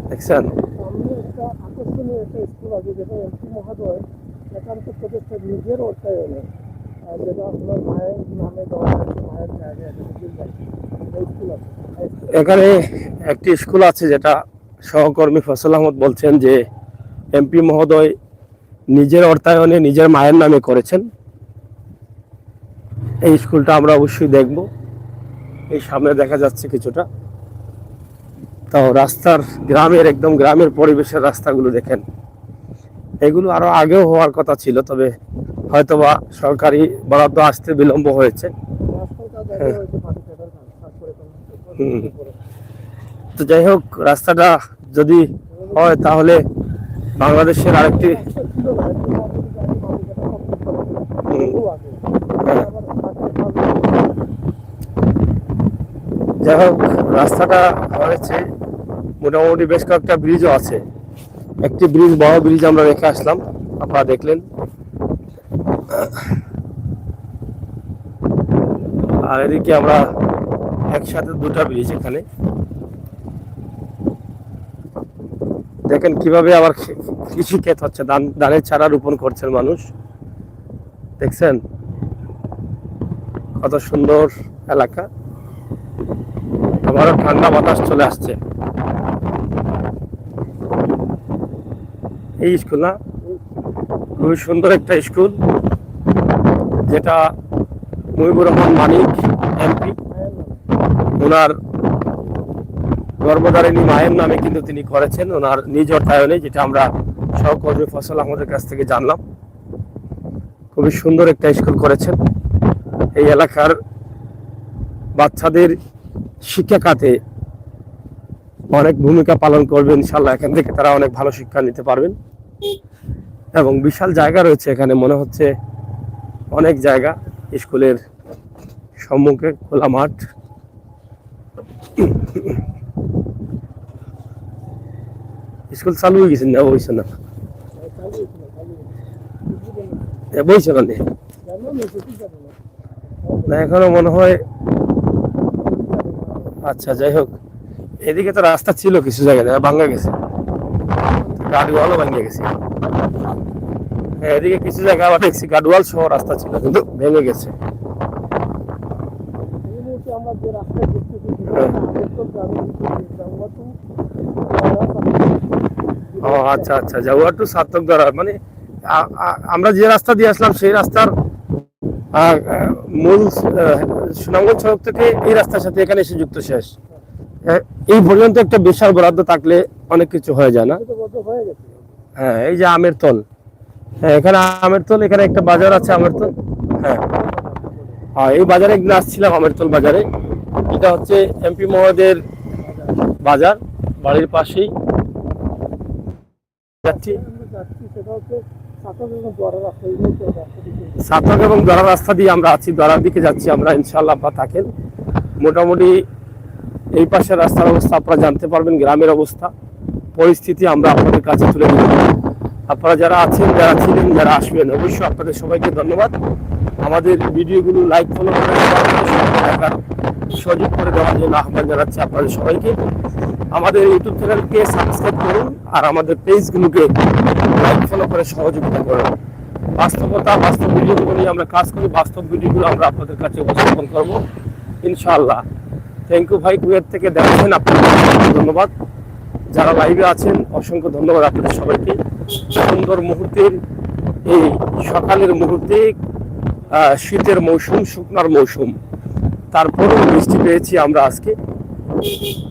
দেখছেন। একটা আকর্ষণীয় একটা স্কুল আছে যেটা এমপি মহোদয় একান্ত প্রচেষ্টা নিজের অর্থায়নে, যেটা আপনার মায়ের নামে দেওয়া আছে, মায়ের জায়গায় স্কুল আছে। এখানে একটি স্কুল আছে যেটা সহকর্মী ফসল আহমদ বলছেন যে এমপি মহোদয় নিজের অর্থায়নে নিজের মায়ের নামে করেছেন। এই স্কুলটা আমরা অবশ্যই দেখব, এই সামনে দেখা যাচ্ছে কিছুটা। তাও রাস্তার গ্রামের, একদম গ্রামের পরিবেশের রাস্তাগুলো দেখেন, এগুলো আরো আগেও হওয়ার কথা ছিল, তবে হয়তোবা সরকারি বরাদ্দ আসতে বিলম্ব হয়েছে। তো যাই হোক, রাস্তাটা যদি হয় তাহলে বাংলাদেশের আরেকটি যাই হোক রাস্তাটা হয়েছে, মোটামুটি বেশ কয়েকটা ব্রিজও আছে। একটি ব্রিজ, বড় ব্রিজ আমরা রেখে আসলাম, আপনারা দেখলেন। আর এদিকে আমরা একসাথে দুটা ব্রিজ, এখানে দেখেন কিভাবে আবার কৃষি ক্ষেত হচ্ছে, ধানের চারা রোপণ করছেন মানুষ, দেখছেন কত সুন্দর এলাকা। আবারও ঠান্ডা বাতাস চলে আসছে। এই স্কুল না, খুবই সুন্দর একটা স্কুল, যেটা মুজিবুর রহমান মানিক এমপি, ওনার গর্ভধারিণী মায়ের নামে কিন্তু তিনি করেছেন ওনার নিজ অর্থায়নে, যেটা আমরা সহকর্মী ফসল আহমদের কাছ থেকে জানলাম। খুবই সুন্দর একটা স্কুল করেছেন। এই এলাকার বাচ্চাদের শিক্ষা খাতে অনেক ভূমিকা পালন করবে ইনশাল্লাহ। এখান থেকে তারা অনেক ভালো শিক্ষা নিতে পারবেন এবং বিশাল জায়গা রয়েছে এখানে, মনে হচ্ছে অনেক জায়গা। স্কুলের সম্মুখে খোলা মাঠ। স্কুল চালু হয়ে গেছে না? বইছে না, বইছে না এখনো মনে হয়। আচ্ছা, যাই হোক, এদিকে তো রাস্তা ছিল কিছু জায়গায়, ভাঙ্গা গেছে, গাডওয়ালও ভাঙ্গে গেছে। এদিকে কিছু জায়গা আবার দেখছি গাডওয়াল সহ রাস্তা ছিল, কিন্তু ভেঙে গেছে। ও আচ্ছা আচ্ছা, জাউয়া টু সাতকদারা, মানে আমরা যে রাস্তা দিয়ে আসলাম সেই রাস্তার মূল সুনামগঞ্জ সড়ক থেকে এই রাস্তার সাথে এখানে এসে যুক্ত শেষ। এই পর্যন্ত একটা বিশাল বরাদ্দ থাকলে অনেক কিছু হয়ে যায় না? হ্যাঁ, এই যে আমের তল, হ্যাঁ এখানে আমের তল, এখানে একটা বাজার আছে আমের তল। হ্যাঁ হ্যাঁ, এই বাজারে একদিন আসছিলাম, আমের তল বাজারে। এটা হচ্ছে এমপি মহোদয়ের বাজার, বাড়ির পাশেই যাচ্ছি। সাতক এবং দ্বারা রাস্তা দিয়ে আমরা আছি, দ্বারার দিকে যাচ্ছি আমরা ইনশাআল্লাহ। আপনারা থাকেন, মোটামুটি এই পাশের রাস্তার অবস্থা আপনারা জানতে পারবেন, গ্রামের অবস্থা পরিস্থিতি আমরা আপনাদের কাছে তুলে ধরব। আপনারা যারা আছেন, যারা ছিলেন, যারা আসবেন, অবশ্যই আপনাদের সবাইকে ধন্যবাদ। আমাদের ভিডিওগুলো লাইক ফলো করে দেখার সুযোগ করে দেওয়ার জন্য আহ্বান জানাচ্ছি আপনাদের সবাইকে। আমাদের ইউটিউব চ্যানেলকে সাবস্ক্রাইব করুন আর আমাদের পেজগুলোকে লাইক ফলো করে সহযোগিতা করুন। বাস্তবতা, বাস্তব ভিডিওগুলো নিয়ে আমরা কাজ করি, বাস্তব ভিডিওগুলো আমরা আপনাদের কাছে উপস্থাপন করব ইনশাআল্লাহ। থ্যাংক ইউ ভাই, কুয়েত থেকে দেখছেন, আপনাদের ধন্যবাদ। যারা লাইভে আছেন অসংখ্য ধন্যবাদ আপনাদের সবাইকে। সুন্দর মুহূর্তের এই সকালের মুহূর্তে, শীতের মৌসুম, শুকনার মৌসুম, তারপরেও বৃষ্টি পেয়েছি আমরা আজকে।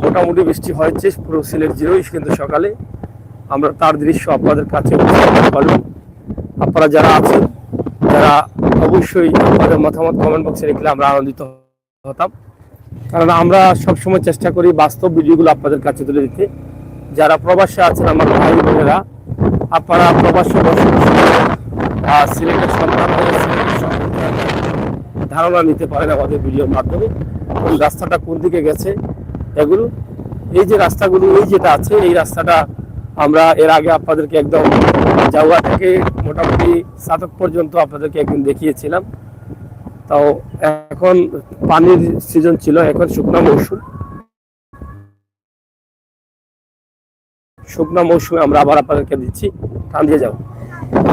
মোটামুটি বৃষ্টি হয়েছে পুরো সিলেট জিরোই, কিন্তু সকালে আমরা তার দৃশ্য আপনাদের কাছে উপস্থাপন করলাম। আপনারা যারা আছেন, যারা অবশ্যই আপনাদের মতামত কমেন্ট বক্সে লিখলে আমরা আনন্দিত হতাম, কারণ আমরা সবসময় চেষ্টা করি বাস্তব ভিডিওগুলো আপনাদের কাছে তুলে দিতে। যারা প্রবাসে আছেন আমার ভাই বোনেরা, আপনারা প্রবাসে বসে সিলেটের সন্তান হয়ে সিলেটের সম্পর্কে ধারণা নিতে পারেন আমাদের ভিডিওর মাধ্যমে। কোন রাস্তাটা কোন দিকে গেছে এগুলো, এই যে রাস্তাগুলো, এই যেটা আছে এই রাস্তাটা আমরা এর আগে আপনাদেরকে একদম জাউয়া থেকে মোটামুটি সাতক পর্যন্ত আপনাদেরকে একদিন দেখিয়েছিলাম। তাও এখন পানির সিজন ছিল, এখন শুকনা মৌসুম। শুকনা মৌসুমে আমরা আবার আপনাদেরকে দিচ্ছি, টান দিয়ে যাও।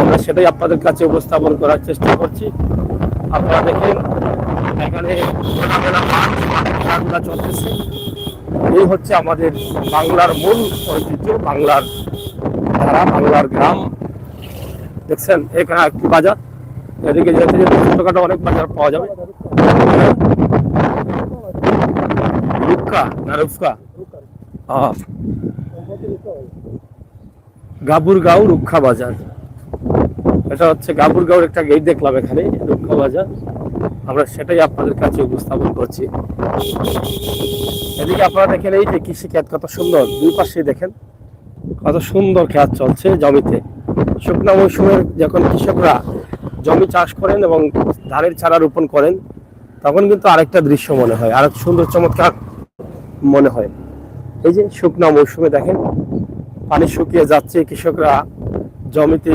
আমরা সেটাই আপনাদের কাছে উপস্থাপন করার চেষ্টা করছি। আপনারা দেখেন এখানে খেলাধুলা চলতেছে। এই হচ্ছে আমাদের বাংলার মূল ঐতিহ্য, বাংলার ধারা, বাংলার গ্রাম। দেখছেন এখানে একটি বাজার, এদিকে যেতে যেতে ছোটখাটো অনেক বাজার পাওয়া যাবে। রুক্কা না রুফকা, গাবুরগাঁও রুক্ষা বাজার। এটা হচ্ছে গাবুরগাঁওর একটা গেট দেখলাম এখানে, রুক্ষা বাজার। আমরা সেটাই আপনাদের কাছে উপস্থাপন করছি। এদিকে আপনারা দেখেন এই যে কৃষি ক্ষেত কত সুন্দর, দুই পাশে দেখেন কত সুন্দর ক্ষেত চলছে জমিতে। শুকনা মৌসুমের যখন কৃষকরা জমি চাষ করেন এবং ধানের চারা রোপণ করেন, তখন কিন্তু আরেকটা দৃশ্য মনে হয়, আরেক সুন্দর চমৎকার মনে হয়। এই যে শুকনা মৌসুমে দেখেন পানি শুকিয়ে যাচ্ছে, কৃষকরা জমিতে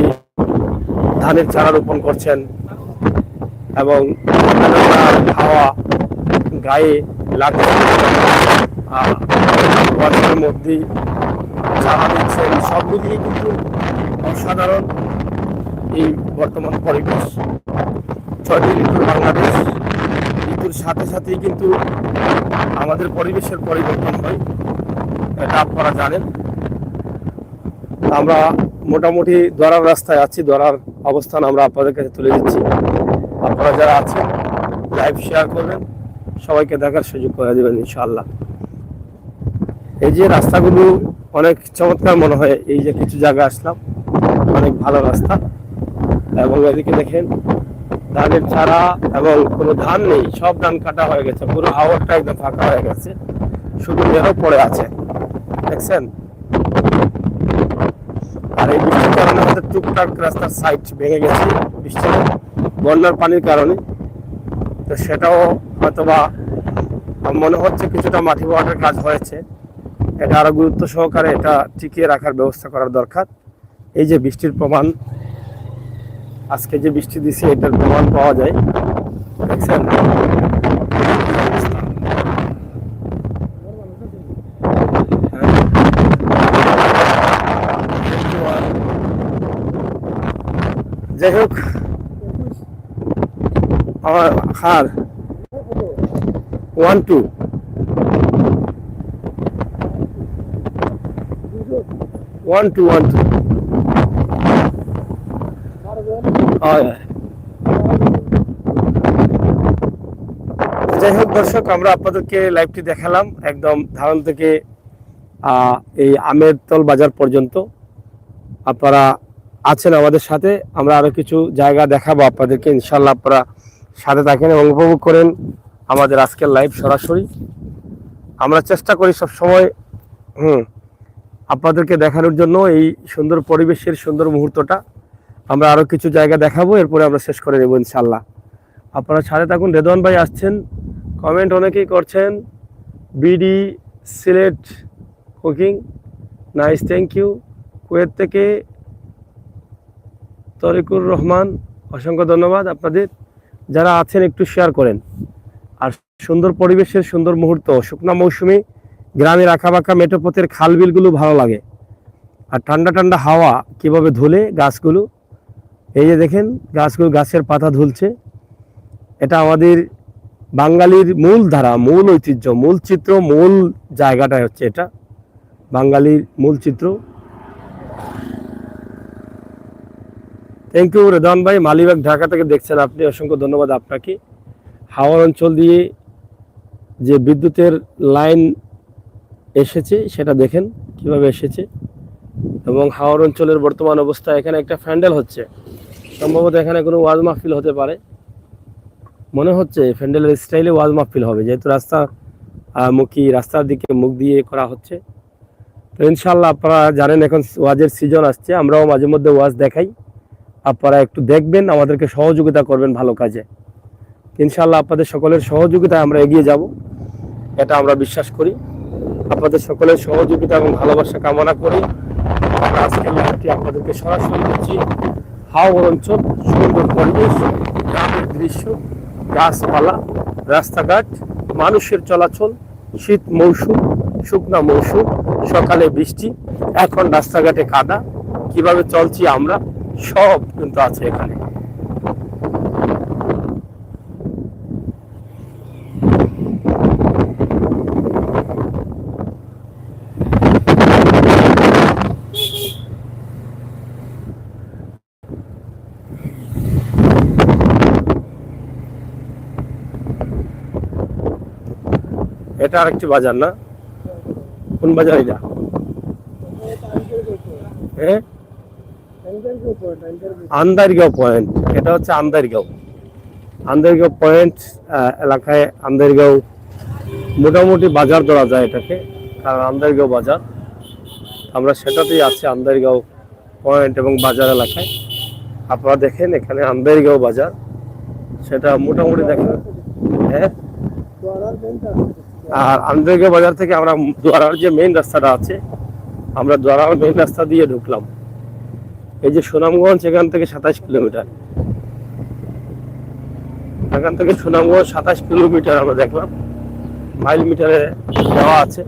ধানের চারা রোপণ করছেন এবং হাওয়া গায়ে লাগছে, বর্ষার মধ্যেই চারা দিচ্ছেন। সব মিলিয়ে কিন্তু অসাধারণ এই বর্তমান পরিবেশ। ৬টি ঋতুর বাংলাদেশ, ঋতুর সাথে সাথেই কিন্তু আমাদের পরিবেশের পরিবর্তন হয়, এটা আপনারা জানেন। আমরা মোটামুটি দরার রাস্তায় আছি, দরার অবস্থান আমরা আপনাদের কাছে তুলে দিচ্ছি। আপনারা যারা আছেন লাইভ শেয়ার করবেন, সবাইকে দেখার সুযোগ করে দেবেন ইনশাআল্লাহ। এই যে রাস্তাগুলো অনেক চমৎকার মনে হয়, এই যে কিছু জায়গা আসলাম, অনেক ভালো রাস্তা। এবং এদিকে দেখেন ধানের চারা এবং কোনো ধান নেই, সব ধান কাটা হয়ে গেছে, পুরো হাওয়াটা একদম ফাঁকা হয়ে গেছে, শুধু মেরও পড়ে আছে, দেখছেন। আর এই বৃষ্টির কারণে আমাদের টুকটাক রাস্তার সাইড ভেঙে গেছে বৃষ্টির বন্যার পানির কারণে। তো সেটাও হয়তোবা মনে হচ্ছে কিছুটা মাটি বোয়াটের কাজ হয়েছে, এটা আরো গুরুত্ব সহকারে এটা টিকিয়ে রাখার ব্যবস্থা করার দরকার। এই যে বৃষ্টির প্রমাণ, আজকে যে বৃষ্টি দিছে এটার প্রমাণ পাওয়া যায়, দেখছেন। যাই হোক, আমার হার 1-2 যাই হোক দর্শক, আমরা আপনাদেরকে লাইভটি দেখালাম একদম ধারণ থেকে এই আমেরতল বাজার পর্যন্ত। আপনারা আছেন আমাদের সাথে, আমরা আরো কিছু জায়গা দেখাবো আপনাদেরকে ইনশাল্লাহ। আপনারা সাথে থাকেন এবং উপভোগ করেন আমাদের আজকের লাইভ সরাসরি। আমরা চেষ্টা করি সব সময় আপনাদেরকে দেখানোর জন্য এই সুন্দর পরিবেশের সুন্দর মুহূর্তটা। আমরা আরো কিছু জায়গা দেখাবো, এরপরে আমরা শেষ করে নেব ইনশাল্লাহ। আপনারা সাথে থাকুন। রেদওয়ান ভাই আসছেন, কমেন্ট অনেকেই করছেন। BD Sylhet cooking, nice, thank you. Kuwait থেকে তরিকুর রহমান, অসংখ্য ধন্যবাদ আপনাদের। যারা আছেন একটু শেয়ার করেন। আর সুন্দর পরিবেশের সুন্দর মুহূর্ত, শুকনা মৌসুমী গ্রামের আঁকাবাঁকা মেঠোপথের খাল বিলগুলো ভালো লাগে। আর ঠান্ডা ঠান্ডা হাওয়া কিভাবে ধুলে গাছগুলো, এই যে দেখেন গাছগুলো, গাছের পাতা ধুলছে। এটা আমাদের বাঙালির মূল ধারা, মূল ঐতিহ্য, মূল চিত্র, মূল জায়গাটা হচ্ছে এটা বাঙালির মূল চিত্র। থ্যাংক ইউ রেদওয়ান ভাই, মালিবাগ ঢাকা থেকে দেখছেন আপনি, অসংখ্য ধন্যবাদ আপনাকে। হাওড় অঞ্চল দিয়ে যে বিদ্যুতের লাইন এসেছে সেটা দেখেন কিভাবে এসেছে। এবং হাওড় অঞ্চলের বর্তমান অবস্থা, এখানে একটা প্যান্ডেল হচ্ছে, সম্ভবত এখানে কোনো ওয়াজ মাহফিল হতে পারে, মনে হচ্ছে প্যান্ডেলের স্টাইলে ওয়াজ মাহফিল হবে, যেহেতু রাস্তার দিকে মুখ দিয়ে করা হচ্ছে। তো ইনশাল্লাহ আপনারা জানেন এখন ওয়াজের সিজন আসছে, আমরাও মাঝে মধ্যে ওয়াজ দেখাই, আপনারা একটু দেখবেন, আমাদেরকে সহযোগিতা করবেন ভালো কাজে। ইনশাল্লাহ আপনাদের সকলের সহযোগিতায় আমরা এগিয়ে যাব, এটা আমরা বিশ্বাস করি। আপনাদের সকলের সহযোগিতা এবং ভালোবাসা কামনা করি আমরা আজকের লাইভটি আপনাদেরকে সরাসরি দিচ্ছি। হাওড় অঞ্চল, সুন্দর পরিবেশ, গ্রামের দৃশ্য, গাছপালা, রাস্তাঘাট, মানুষের চলাচল, শীত মৌসুম, শুকনা মৌসুম, সকালে বৃষ্টি, এখন রাস্তাঘাটে কাদা, কিভাবে চলছি আমরা, সব কিন্তু আছে এখানে। এটা আরেকটি বাজার না? কোন বাজার এটা? হ্যাঁ, আন্দারগাঁও পয়েন্ট, এটা হচ্ছে আন্দারগাঁও পয়েন্ট এলাকায়। আন্দারগাঁও মোটামুটি বাজার ধরা যায় এটাকে, কারণ আন্দারগাঁও বাজার, আমরা সেটাতেই আছি আন্দারগাঁও পয়েন্ট এবং বাজার এলাকায়। আপনারা দেখেন এখানে আন্দারগাঁও বাজার, সেটা মোটামুটি দেখেন। হ্যাঁ, আর আন্দারগাঁও বাজার থেকে আমরা দোয়ারার যে মেইন রাস্তাটা আছে, আমরা দোয়ারার মেইন রাস্তা দিয়ে ঢুকলাম। এই যে সুনামগঞ্জ, এখান থেকে 27 কিলোমিটার, এখান থেকে সুনামগঞ্জ 27 কিলোমিটার আমরা দেখলাম, মাইল মিটারে দেওয়া আছে।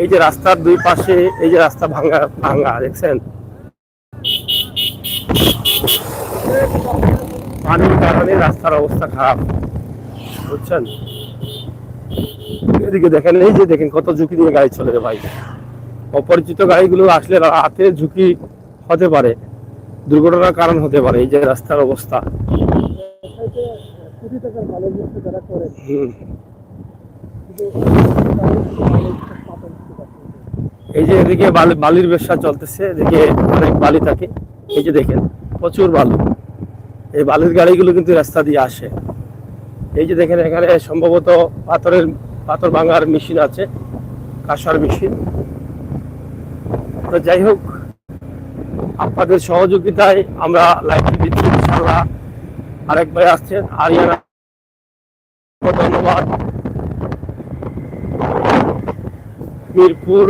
এই যে রাস্তার দুই পাশে, এই যে রাস্তা ভাঙা দেখছেন, পানির কারণে রাস্তার অবস্থা খারাপ, বুঝছেন। এদিকে দেখেন, এই যে দেখেন কত ঝুঁকি দিয়ে গাড়ি চলে রে ভাই। অপরিচিত গাড়িগুলো আসলে রাতে ঝুঁকি হতে পারে, দুর্ঘটনার কারণ হতে পারে। এই যে রাস্তার অবস্থা, হুম। এই যে এদিকে বালির ব্যবসা চলতেছে, এদিকে অনেক বালি থাকে। এই যে দেখেন প্রচুর বালু, এই বালির গাড়িগুলো কিন্তু রাস্তা দিয়ে আসে। এই যে দেখেন এখানে সম্ভবত পাথর ভাঙার মেশিন আছে, কাঁসার মেশিন। তো যাই হোক, আপনাদের সহযোগিতায় আমরা লাইভটি দিচ্ছি ইনশাআল্লাহ। আরেক ভাই আসছেন আরিয়ানা, ধন্যবাদ। মিরপুর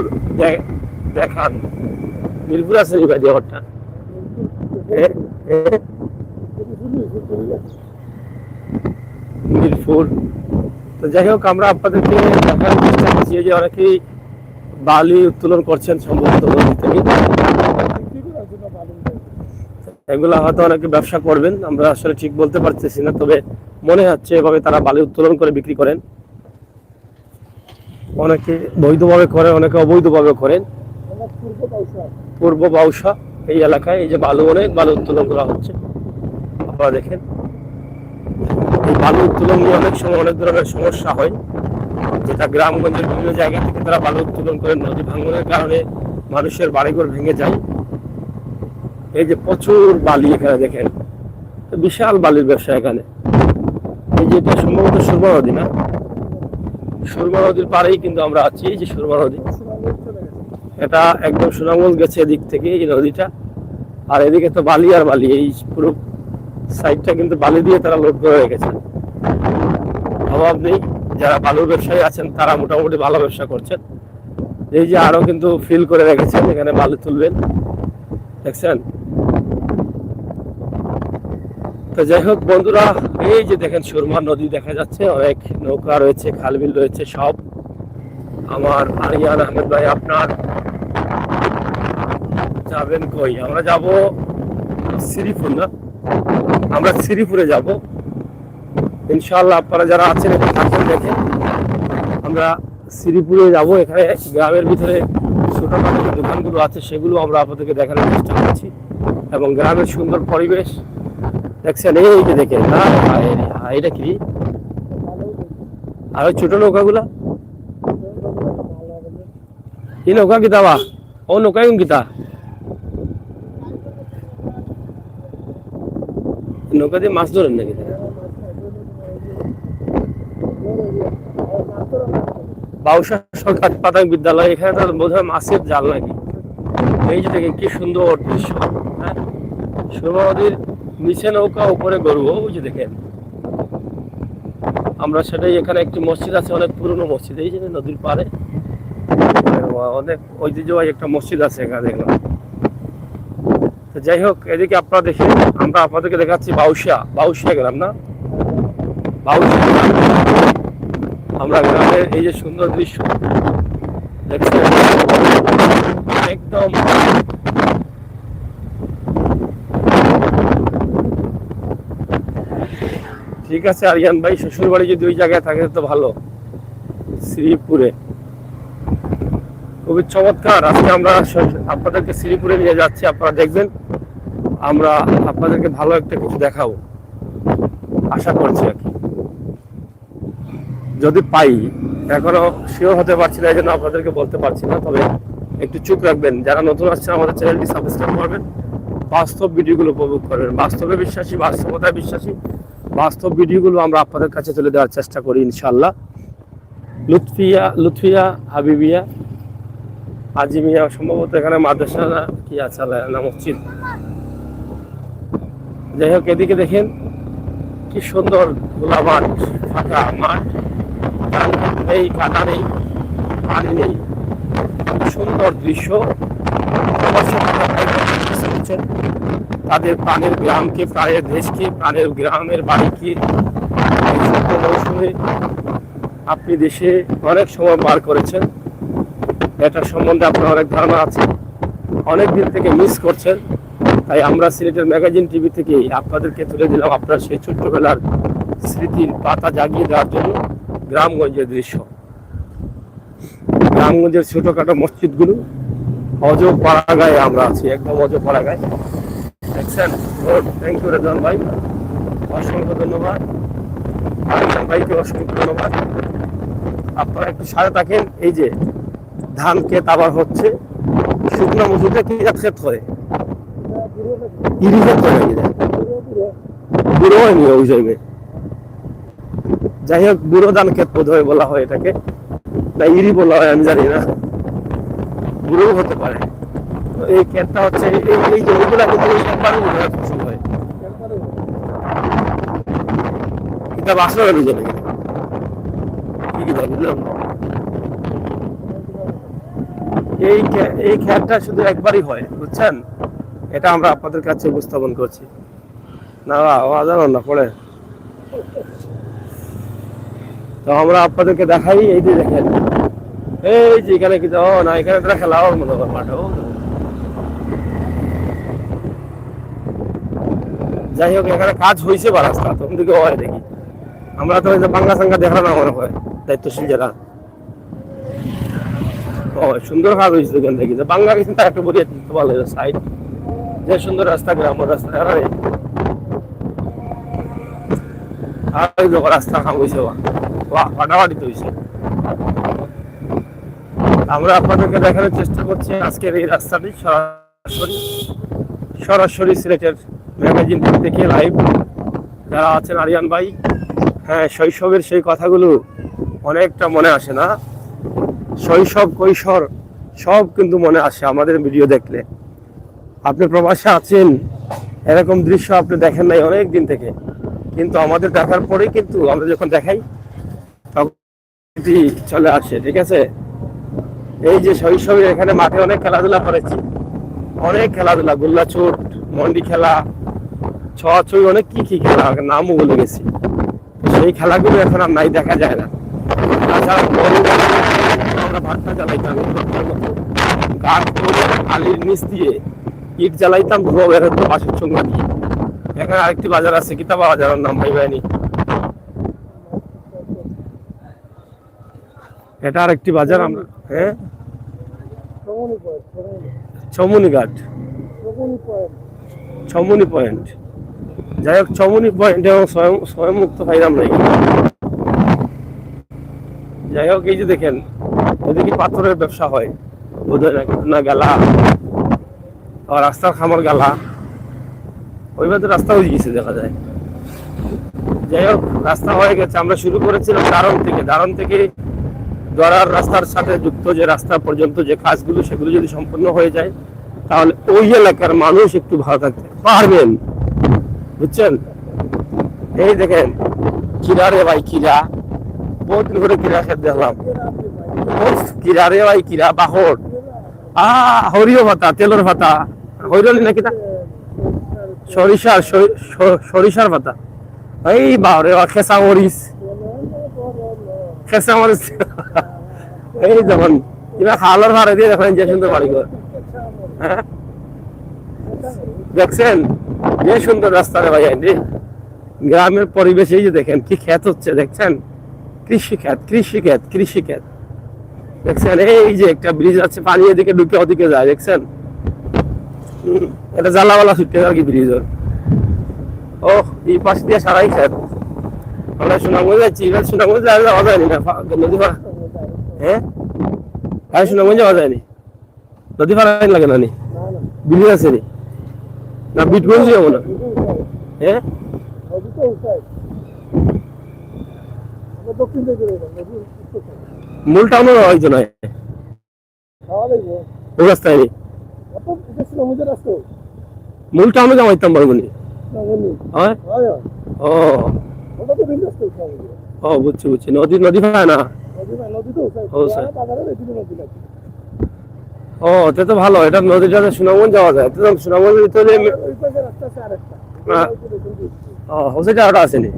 দেখান, মিরপুর আছে নি ভাই দেওয়ারটা? মিরপুর। তো যাই হোক, আমরা আপনাদেরকে দেখার চেষ্টা করছি যে অনেকেই বালি উত্তোলন করছেন সম্ভবত নদী থেকে। এগুলা হয়তো অনেকে ব্যবসা করবেন, আমরা আসলে ঠিক বলতে পারতেছি না, তবে মনে হচ্ছে এভাবে তারা বালি উত্তোলন করে বিক্রি করেন। অনেকে বৈধভাবে করেন, অনেকে অবৈধভাবে করেন। পূর্ব বাউসা এই এলাকায় এই যে অনেক বালু উত্তোলন করা হচ্ছে, আপনারা দেখেন। এই বালু উত্তোলন নিয়ে অনেক সময় অনেক ধরনের সমস্যা হয়, যেটা গ্রামগঞ্জের বিভিন্ন জায়গা থেকে তারা বালু উত্তোলন করে। নদী ভাঙনের কারণে মানুষের বাড়িঘর ভেঙে যায়। এই যে প্রচুর বালি এখানে দেখেন, বিশাল বালির ব্যবসা এখানে। এই যে এটা সম্ভবত সুরমা নদী, না? সুরমা নদীর পাড়েই কিন্তু আমরা আছি। এই যে সুরমা নদী, এটা একদম সুনামগঞ্জ গেছে এদিক থেকে এই নদীটা। আর এদিকে তো বালি আর বালি, এই পুরো সাইডটা কিন্তু বালি দিয়ে তারা লোড করে রেখেছে। অভাব নেই, যারা বালুর ব্যবসায়ী আছেন তারা মোটামুটি ভালো ব্যবসা করছেন। এই যে আরো কিন্তু ফিল করে রেখেছেন, এখানে বালু তুলবেন, দেখছেন? তো যাই হোক বন্ধুরা, এই যে দেখেন সুরমা নদী দেখা যাচ্ছে, অনেক নৌকা রয়েছে, খালবিল রয়েছে সব। আমার আরিয়ান আহমেদ ভাই, আপনার যাবেন কই? আমরা যাব শ্রীপুর, না? আমরা শ্রীপুরে যাব ইনশাআল্লাহ। আপনারা যারা আছেন একটু থাকেন, দেখেন আমরা শ্রীপুরে যাব। এখানে গ্রামের ভিতরে ছোটখাটো যে দোকানগুলো আছে সেগুলো আমরা আপনাদেরকে দেখানোর চেষ্টা করছি, এবং গ্রামের সুন্দর পরিবেশ দেখছেন। এই যে দেখেন, না এটা কি? আর ওই ছোট নৌকাগুলা, এই নৌকা কিতা বা? ও নৌকা কিতা? নৌকা দিয়ে মাছ ধরেন নাকি? বাউসা সরকার প্রাথমিক বিদ্যালয়, এখানে তো বোধ হয় মাছের জাল নাকি। এই যে দেখেন কি সুন্দর দৃশ্য, হ্যাঁ? সুরমা নদীর নিচে নৌকা, উপরে গরু। ওই যে দেখেন, আমরা সেটাই। এখানে একটি মসজিদ আছে, অনেক পুরনো মসজিদ, এই যে নদীর পাড়ে অনেক ঐতিহ্যবাহী একটা মসজিদ আছে এখানে দেখলাম। তো যাই হোক, এদিকে আপনারা দেখেন, আমরা আপনাদেরকে দেখাচ্ছি বাউসিয়া গ্রাম, না? বাউসিয়া আমরা গ্রামের এই যে সুন্দর দৃশ্য দেখছেন, একদম ঠিক আছে। আরিয়ান ভাই, শ্বশুর বাড়ি যদি ওই জায়গায় থাকে তো ভালো, শ্রীপুরে। খুবই চমৎকার। আজকে আমরা আপনাদেরকে শ্রীপুরে নিয়ে যাচ্ছি, আপনারা দেখবেন। আমরা আপনাদেরকে ভালো একটা কিছু দেখাবো আশা করছি আর কি, যদি পাই। এখনো শিওর হতে পারছি না, এই জন্য আপনাদেরকে বলতে পারছি না, তবে একটু চুপ রাখবেন। যারা নতুন আসছেন আমাদের চ্যানেলটি সাবস্ক্রাইব করবেন, বাস্তব ভিডিওগুলো উপভোগ করবেন। বাস্তবে বিশ্বাসী, বাস্তবতায় বিশ্বাসী, বাস্তব ভিডিওগুলো আমরা আপনাদের কাছে তুলে দেওয়ার চেষ্টা করি ইনশাআল্লাহ। লুৎফিয়া হাবিবিয়া আজিমিয়া, সম্ভবত এখানে মাদ্রাসা না কি আছে না মসজিদ। যাই হোক, এদিকে দেখেন কি সুন্দর খোলা মাঠ, ফাঁকা মাঠ, এই কাদা নেই, পানি নেই, সুন্দর দৃশ্য। তাদের প্রাণের গ্রামকে, প্রাণের দেশকে, প্রাণের গ্রামের বাড়িকে মৌসুমে আপনি দেশে অনেক সময় পার করেছেন, এটার সম্বন্ধে আপনার অনেক ধারণা আছে, অনেক দিন থেকে মিস করছেন। তাই আমরা সিলেটের ম্যাগাজিন টিভি থেকে আপনাদেরকে তুলে দিলাম আপনার সেই ছোট্টবেলার স্মৃতির পাতা জাগিয়ে দেওয়ার জন্য গ্রামগঞ্জের দৃশ্য, গ্রামগঞ্জের ছোটখাটো মসজিদগুলো। অজপাড়াগাঁয়ে আমরা আছি, একদম আরিয়ান ভাইকে অসংখ্য ধন্যবাদ। আপনারা একটু সাথে থাকেন। এই যে ধান ক্ষেত আবার হচ্ছে, শুকনো মজুরটা কি ক্ষেত হয়, ইরি ক্ষেত হয় নাকি? বুড়ো হয়নি ওই জায়গায়। যাই হোক, বুড়ো ধান ক্ষেত বোধ হয় বলা হয় এটাকে, না ইরি বলা হয় আমি জানি না, বুড়ো হতে পারে। তো এই ক্ষেতটা হচ্ছে এই জমিগুলা কিন্তু একবারই বোধ হয় ফসল হয়। এটা বাসা গেল জমি কি বুঝলাম। এই ক্ষেতটা শুধু একবারই হয়, বুঝছেন? এটা আমরা আপনাদের কাছে উপস্থাপন করছি। না জানো না পড়ে, তো আমরা আপনাদেরকে দেখাই। এই যে দেখেন, এই যে এখানে কি না, এখানে তারা খেলা হওয়ার মতো মাঠও। যাই হোক, এখানে কাজ হয়েছে বা রাস্তা তখন দিকে হয় দেখি। আমরা তো বাংলা সাঙ্গা দেখা না মনে হয় দায়িত্বশীল যারা। সুন্দর কাজ হয়েছে এখান থেকে, বাংলা গেছেন তার একটা বলিয়ে দিতে ভালো সাইড, যে সুন্দর রাস্তা, গ্রামের রাস্তা। আর রাস্তা কাম হয়েছে ফাটাফাটি তো হয়েছে। আমরা আপনাদেরকে দেখানোর চেষ্টা করছি আজকের এই রাস্তাটি সরাসরি সিলেটের ম্যাগাজিন থেকে লাইভ। যারা আছেন আরিয়ান ভাই, হ্যাঁ, শৈশবের সেই কথাগুলো অনেকটা মনে আসে না? শৈশব কৈশোর সব কিন্তু মনে আসে আমাদের ভিডিও দেখলে। আপনি প্রবাসে আছেন, এরকম দৃশ্য আপনি দেখেন নাই অনেক দিন থেকে, কিন্তু আমাদের দেখার পরেই কিন্তু আমরা যখন দেখাই তখন চলে আসে। ঠিক আছে, এই যে শৈশবে এখানে মাঠে অনেক খেলাধুলা করেছি, অনেক খেলাধুলা, গোল্লা চোট, মন্ডি খেলা, ছোঁয়াছুঁই, অনেক কি কি খেলা, নামও বলে গেছি। সেই খেলাগুলো এখন আর নাই, দেখা যায় না। তাছাড়া আমরা ভাতটা জ্বালাইতাম গাছ আলির নিচ দিয়ে, ইট জ্বালাইতাম, ধোয়া বের হতো বাসের চোঙ্গা দিয়ে। এখানে আরেকটি বাজার আছে, কিতাবা বাজারের নাম ভাই ভাইনি, এটা আরেকটি বাজার। আমরা হ্যাঁ, ছমুনি ঘাট, ছমুনি পয়েন্ট। যাই হোক, ছমুনি পয়েন্ট এবং স্বয়ং মুক্ত পাইলাম নাই। যাই হোক, এই যে দেখেন, ওদিকে পাথরের ব্যবসা হয় বোধহয় না, গেলা রাস্তার খামার গালা, ওইভাবে রাস্তা হয়ে গেছে দেখা যায়। যাই হোক, রাস্তা হয়ে গেছে। আমরা শুরু করেছিলাম দারণ থেকে দরার রাস্তার সাথে যুক্ত যে রাস্তা পর্যন্ত যে কাজগুলো, সেগুলো যদি সম্পূর্ণ হয়ে যায় তাহলে ওই এলাকার মানুষ একটু ভালো থাকতে পারবেন, বুঝছেন? এই দেখেন, কিরা রে ভাই, কিরা বহুদিন করে কিরা খেতে দেখলাম। কিরা রে ভাই, কিরা বাহর, হরিও ভাতা, তেলের ভাতা, হইরলি নাকি তা সরিষার পাতা, এই বাহরে খেসা মরিচ, খেসা মরিচ। এই যেমন এবার খাওয়ার ভাড়া দিয়ে দেখেন যে সুন্দর বাড়ি ঘর, হ্যাঁ দেখছেন যে সুন্দর রাস্তা রে ভাই। গ্রামের পরিবেশ, এই যে দেখেন কি ক্ষেত হচ্ছে, দেখছেন? কৃষি ক্ষেত দেখছেন? এই যে একটা ব্রিজ আছে, পানি এদিকে ঢুকে ওদিকে যায়, দেখছেন? এটা জ্বালাওয়ালা ছুটতে আর কি ব্রিজ। ও এই পাশ দিয়ে সারাই ক্ষেত। আমরা সুনামগঞ্জ যাচ্ছি, এবার সুনামগঞ্জ যাওয়া যায়নি না নদী পাড়া, হ্যাঁ সুনামগঞ্জ যাওয়া যায়নি, নদী পাড়া লাগে না, নি ব্রিজ আছে নি না, বিটগঞ্জ যাবো না, হ্যাঁ মূল টাউনও হয়তো নয় ও রাস্তায় নি, মূল টাউনও যাওয়াইতাম বলবনি। ও বুঝছি, নদী ভাড়া না, ও তে তো ভালো। এটা নদীটা সুনামগঞ্জ যাওয়া যায়, সুনামগঞ্জের ভিতরে সেটা ওটা আসেনি।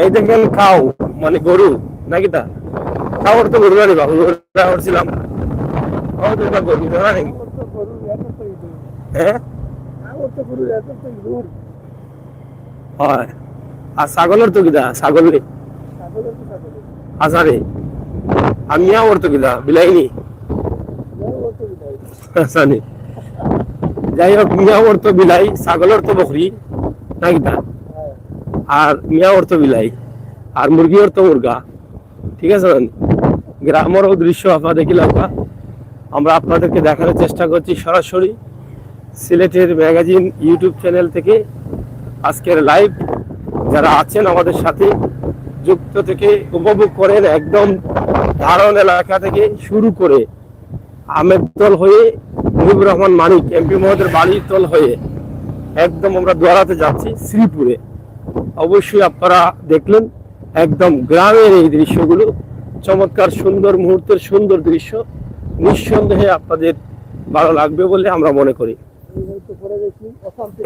এই দেখবেন খাও মানে গরু নাকি তা খাওয়ার তো গরু আনি বাবু ছিলাম, গরু ধরা নাকি? হ্যাঁ হয়। আর ছাগলের তো কিনা, ছাগল নেই আসারে, আর মিয়া ওর তো কিনা বিলাইনি আসানি। যাই হোক, মিয়া ওর তো বিলাই, ছাগলের তো বকরি নাকি তা? আর মিয়া অর্থ বিলাই, আর মুরগি অর্থ মুরগা। ঠিক আছে, গ্রামেরও দৃশ্য আপনারা দেখিলাম। আমরা আপনাদেরকে দেখানোর চেষ্টা করছি সরাসরি সিলেটের ম্যাগাজিন ইউটিউব চ্যানেল থেকে আজকের লাইভ। যারা আছেন আমাদের সাথে যুক্ত থেকে উপভোগ করেন, একদম ধারণ এলাকা থেকে শুরু করে আমেরতল হয়ে মুজিবুর রহমান মানিক এমপি মহোদয়ের বাড়ির তল হয়ে একদম আমরা দোয়ারাতে যাচ্ছি শ্রীপুরে। অবশ্যই আপনারা দেখলেন একদম গ্রামের এই দৃশ্যগুলো, চমৎকার সুন্দর মুহূর্তের সুন্দর দৃশ্য। নিঃসন্দেহে আপনাদের ভালো লাগবে বলে আমরা মনে করি।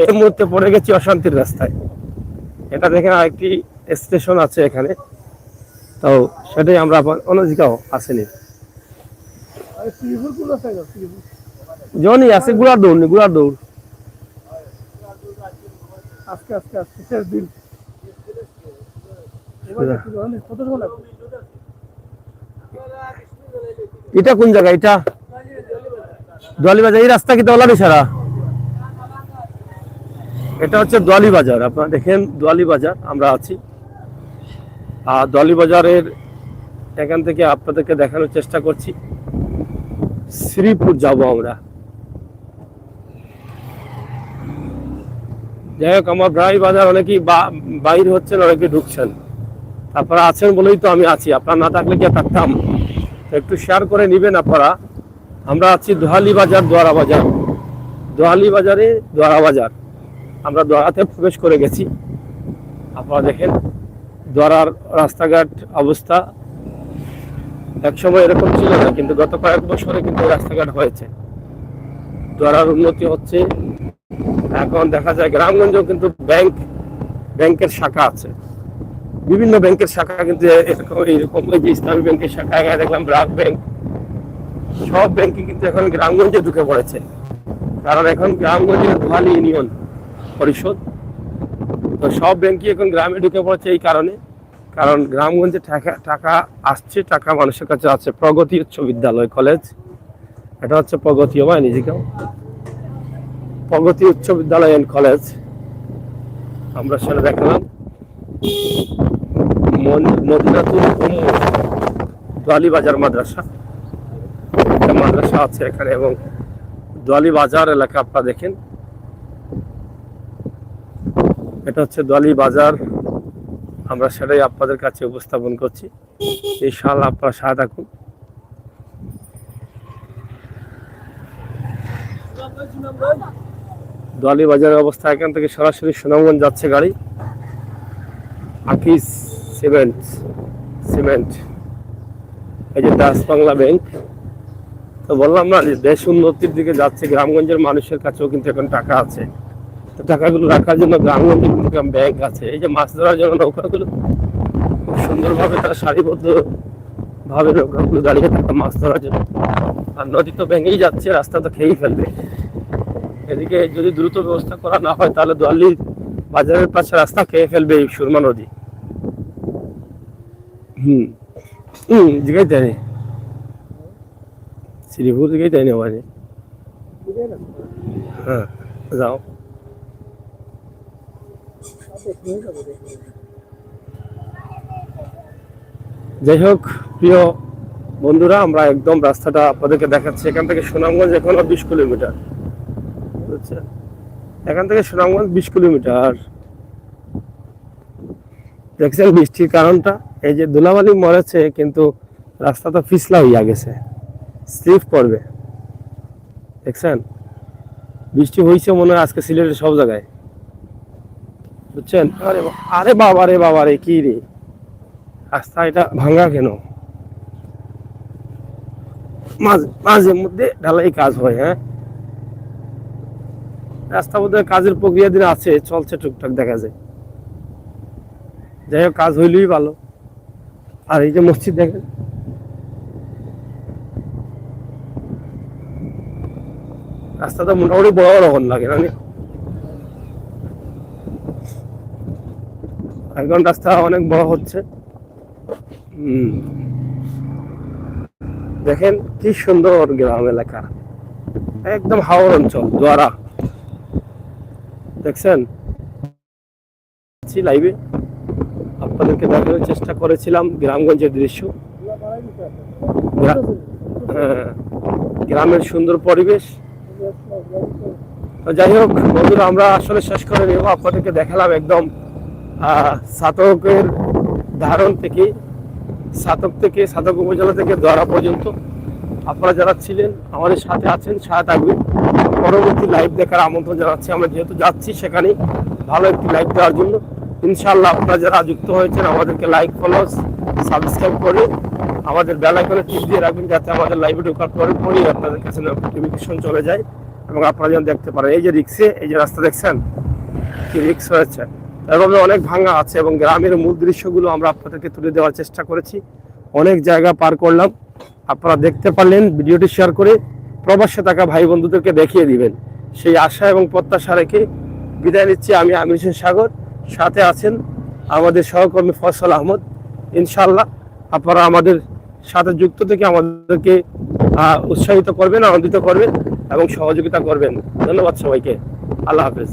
এই মুহূর্তে পড়ে গেছি অশান্তির রাস্তায়। এটা দেখেন আরেকটি স্টেশন আছে এখানে, তো সেটাই আমরা অনজিকাও আসেনি জনি আছে গুড়ার দৌড় গুড়ার দৌড় আজকে আজকে আজকে শেষ দিন কত সময় লাগবে? এটা কোন জায়গা? এটা দোয়ালি বাজার। এই রাস্তা কি দোলারি সারা? এটা হচ্ছে দোয়ালি বাজার। আপনারা দেখেন দোয়ালি বাজার আমরা আছি। আর দোয়ালি বাজারের এখান থেকে আপনাদেরকে দেখানোর চেষ্টা করছি। শ্রীপুর যাব আমরা। যাই হোক, আমার ভাই বাজার অনেকেই বাইরে হচ্ছেন, অনেকে ঢুকছেন। আপনারা আছেন বলেই তো আমি আছি, আপনারা না থাকলে কি থাকতাম? একটু শেয়ার করে নিবেন আপনারা। আমরা আছি দোহালি বাজার, দোয়ারা বাজার। দোহালি বাজারে দোয়ারা বাজার। আমরা দোয়ারাতে প্রবেশ করে গেছি। আপনারা দেখেন দোয়ারার রাস্তাঘাট অবস্থা একসময় এরকম ছিল না, কিন্তু গত কয়েক বছরে কিন্তু রাস্তাঘাট হয়েছে, দোয়ারার উন্নতি হচ্ছে। এখন দেখা যায় গ্রামগঞ্জেও কিন্তু ব্যাংকের শাখা আছে, বিভিন্ন ব্যাংকের শাখা কিন্তু এরকম যে ইসলামী ব্যাংকের শাখা, এখানে দেখলাম ব্রাক ব্যাংক, সব ব্যাংকে কিন্তু এখন গ্রামগঞ্জে ঢুকে পড়েছে। কারণ এখন গ্রামগঞ্জের দোহালি ইউনিয়ন পরিষদ, তো সব ব্যাংকই এখন গ্রামে ঢুকে পড়েছে। এই কারণে, কারণ গ্রামগঞ্জে টাকা আসছে, টাকা মানুষের কাছে আছে। প্রগতি উচ্চ বিদ্যালয় কলেজ, এটা হচ্ছে প্রগতি হয় নিজেকেও প্রগতি উচ্চ বিদ্যালয় এন্ড কলেজ। আমরা সেটা দেখালাম। মদিনাতুল দোয়ালি বাজার মাদ্রাসা, একটা মাদ্রাসা আছে এখানে, এবং দোয়ালি বাজার এলাকা আপনারা দেখেন। এটা হচ্ছে দোয়ালি বাজার, আমরা সেটাই আপনাদের কাছে উপস্থাপন করছি। ইনশাআল্লাহ আপনারা সাথে থাকুন। দোয়ালি বাজারের অবস্থা, এখান থেকে সরাসরি সুনামগঞ্জ যাচ্ছে গাড়ি। আকিস সিমেন্ট, এই যে ডাচ বাংলা ব্যাংক। তো বললাম না যে দেশ উন্নতির দিকে যাচ্ছে, গ্রামগঞ্জের মানুষের কাছেও কিন্তু এখন টাকা আছে। তো টাকাগুলো রাখার জন্য গ্রামগঞ্জে কিন্তু ব্যাংক আছে। এই যে মাছ ধরার জন্য নৌকাগুলো খুব সুন্দরভাবে তারা সারিবদ্ধ ভাবে নৌকাগুলো দাঁড়িয়ে থাকে মাছ ধরার জন্য। আর নদী তো ভেঙেই যাচ্ছে, রাস্তা তো খেয়েই ফেলবে। এদিকে যদি দ্রুত ব্যবস্থা করা না হয় তাহলে দোয়ালি বাজারের পাশে রাস্তা খেয়ে ফেলবে এই সুরমা নদী। জিগাই দেয়নি শ্রীপুর দিকেই দেয়নি মানে। হ্যাঁ যাও। যাই হোক প্রিয় বন্ধুরা, আমরা একদম রাস্তাটা আপনাদেরকে দেখাচ্ছি। এখান থেকে সুনামগঞ্জ এখনো 20 কিলোমিটার, বুঝছেন? এখান থেকে সুনামগঞ্জ 20 কিলোমিটার। দেখছেন বৃষ্টির কারণটা, এই যে ধুলাবালি মরেছে, কিন্তু রাস্তা তো পিছলা হইয়া গেছে, স্লিপ করবে। দেখছেন বৃষ্টি হয়েছে মনে হয় আজকে সিলেটের সব জায়গায়, বুঝছেন? আরে বাবা রে, কি রে রাস্তা এটা ভাঙা কেন? মাঝে মধ্যে ঢালাই কাজ হয়। হ্যাঁ, রাস্তা বোধহয় কাজের প্রক্রিয়া দিন আছে, চলছে টুকটাক দেখা যায়। যাই হোক, কাজ হইলেই ভালো। আর এই যে মসজিদ দেখেন, রাস্তাটা মোটামুটি বড় রকম লাগে না? এখন রাস্তা অনেক বড় হচ্ছে। দেখেন কি সুন্দর গ্রাম এলাকা, একদম হাওর অঞ্চল দোয়ারা। দেখছেন যাচ্ছি লাইভে, আপনাদেরকে দেখানোর চেষ্টা করেছিলাম গ্রামগঞ্জের দৃশ্য, গ্রামের সুন্দর পরিবেশ। তো যাই হোক বন্ধুরা, আমরা আসলে শেষ করে নেব। আপনাদেরকে দেখালাম একদম ছাতকের ধারণ থেকে, ছাতক উপজেলা থেকে দোয়ারা পর্যন্ত। আপনারা যারা ছিলেন আমাদের সাথে আছেন, সাথে থাকবেন। পরবর্তী লাইভ দেখার আমন্ত্রণ জানাচ্ছি। আমরা যেহেতু যাচ্ছি সেখানে ভালো একটি লাইভ দেওয়ার জন্য, ইনশাআল্লাহ আপনারা যারা যুক্ত হয়েছেন আমাদেরকে লাইক, ফলো, সাবস্ক্রাইব করে আমাদের বেল আইকনে টিপ দিয়ে রাখবেন, যাতে আমাদের লাইভে ঢোকার পরেই আপনাদের কাছে নোটিফিকেশন চলে যায় এবং আপনারা যেন দেখতে পারেন। এই যে রিক্সে, এই যে রাস্তা দেখছেন কি রিক্স হয়েছে, এভাবে অনেক ভাঙা আছে এবং গ্রামের মূল দৃশ্যগুলো আমরা আপনাদেরকে তুলে দেওয়ার চেষ্টা করেছি। অনেক জায়গা পার করলাম, আপনারা দেখতে পারলেন। ভিডিওটি শেয়ার করে প্রবাসে থাকা ভাই বন্ধুদেরকে দেখিয়ে দিবেন, সেই আশা এবং প্রত্যাশা রেখে বিদায় নিচ্ছি। আমি আমির হোসেন সাগর, সাথে আছেন আমাদের সহকর্মী ফয়সাল আহমদ। ইনশাআল্লাহ আপনারা আমাদের সাথে যুক্ত থেকে আমাদেরকে উৎসাহিত করবেন, আনন্দিত করবেন এবং সহযোগিতা করবেন। ধন্যবাদ সবাইকে। আল্লাহ হাফেজ।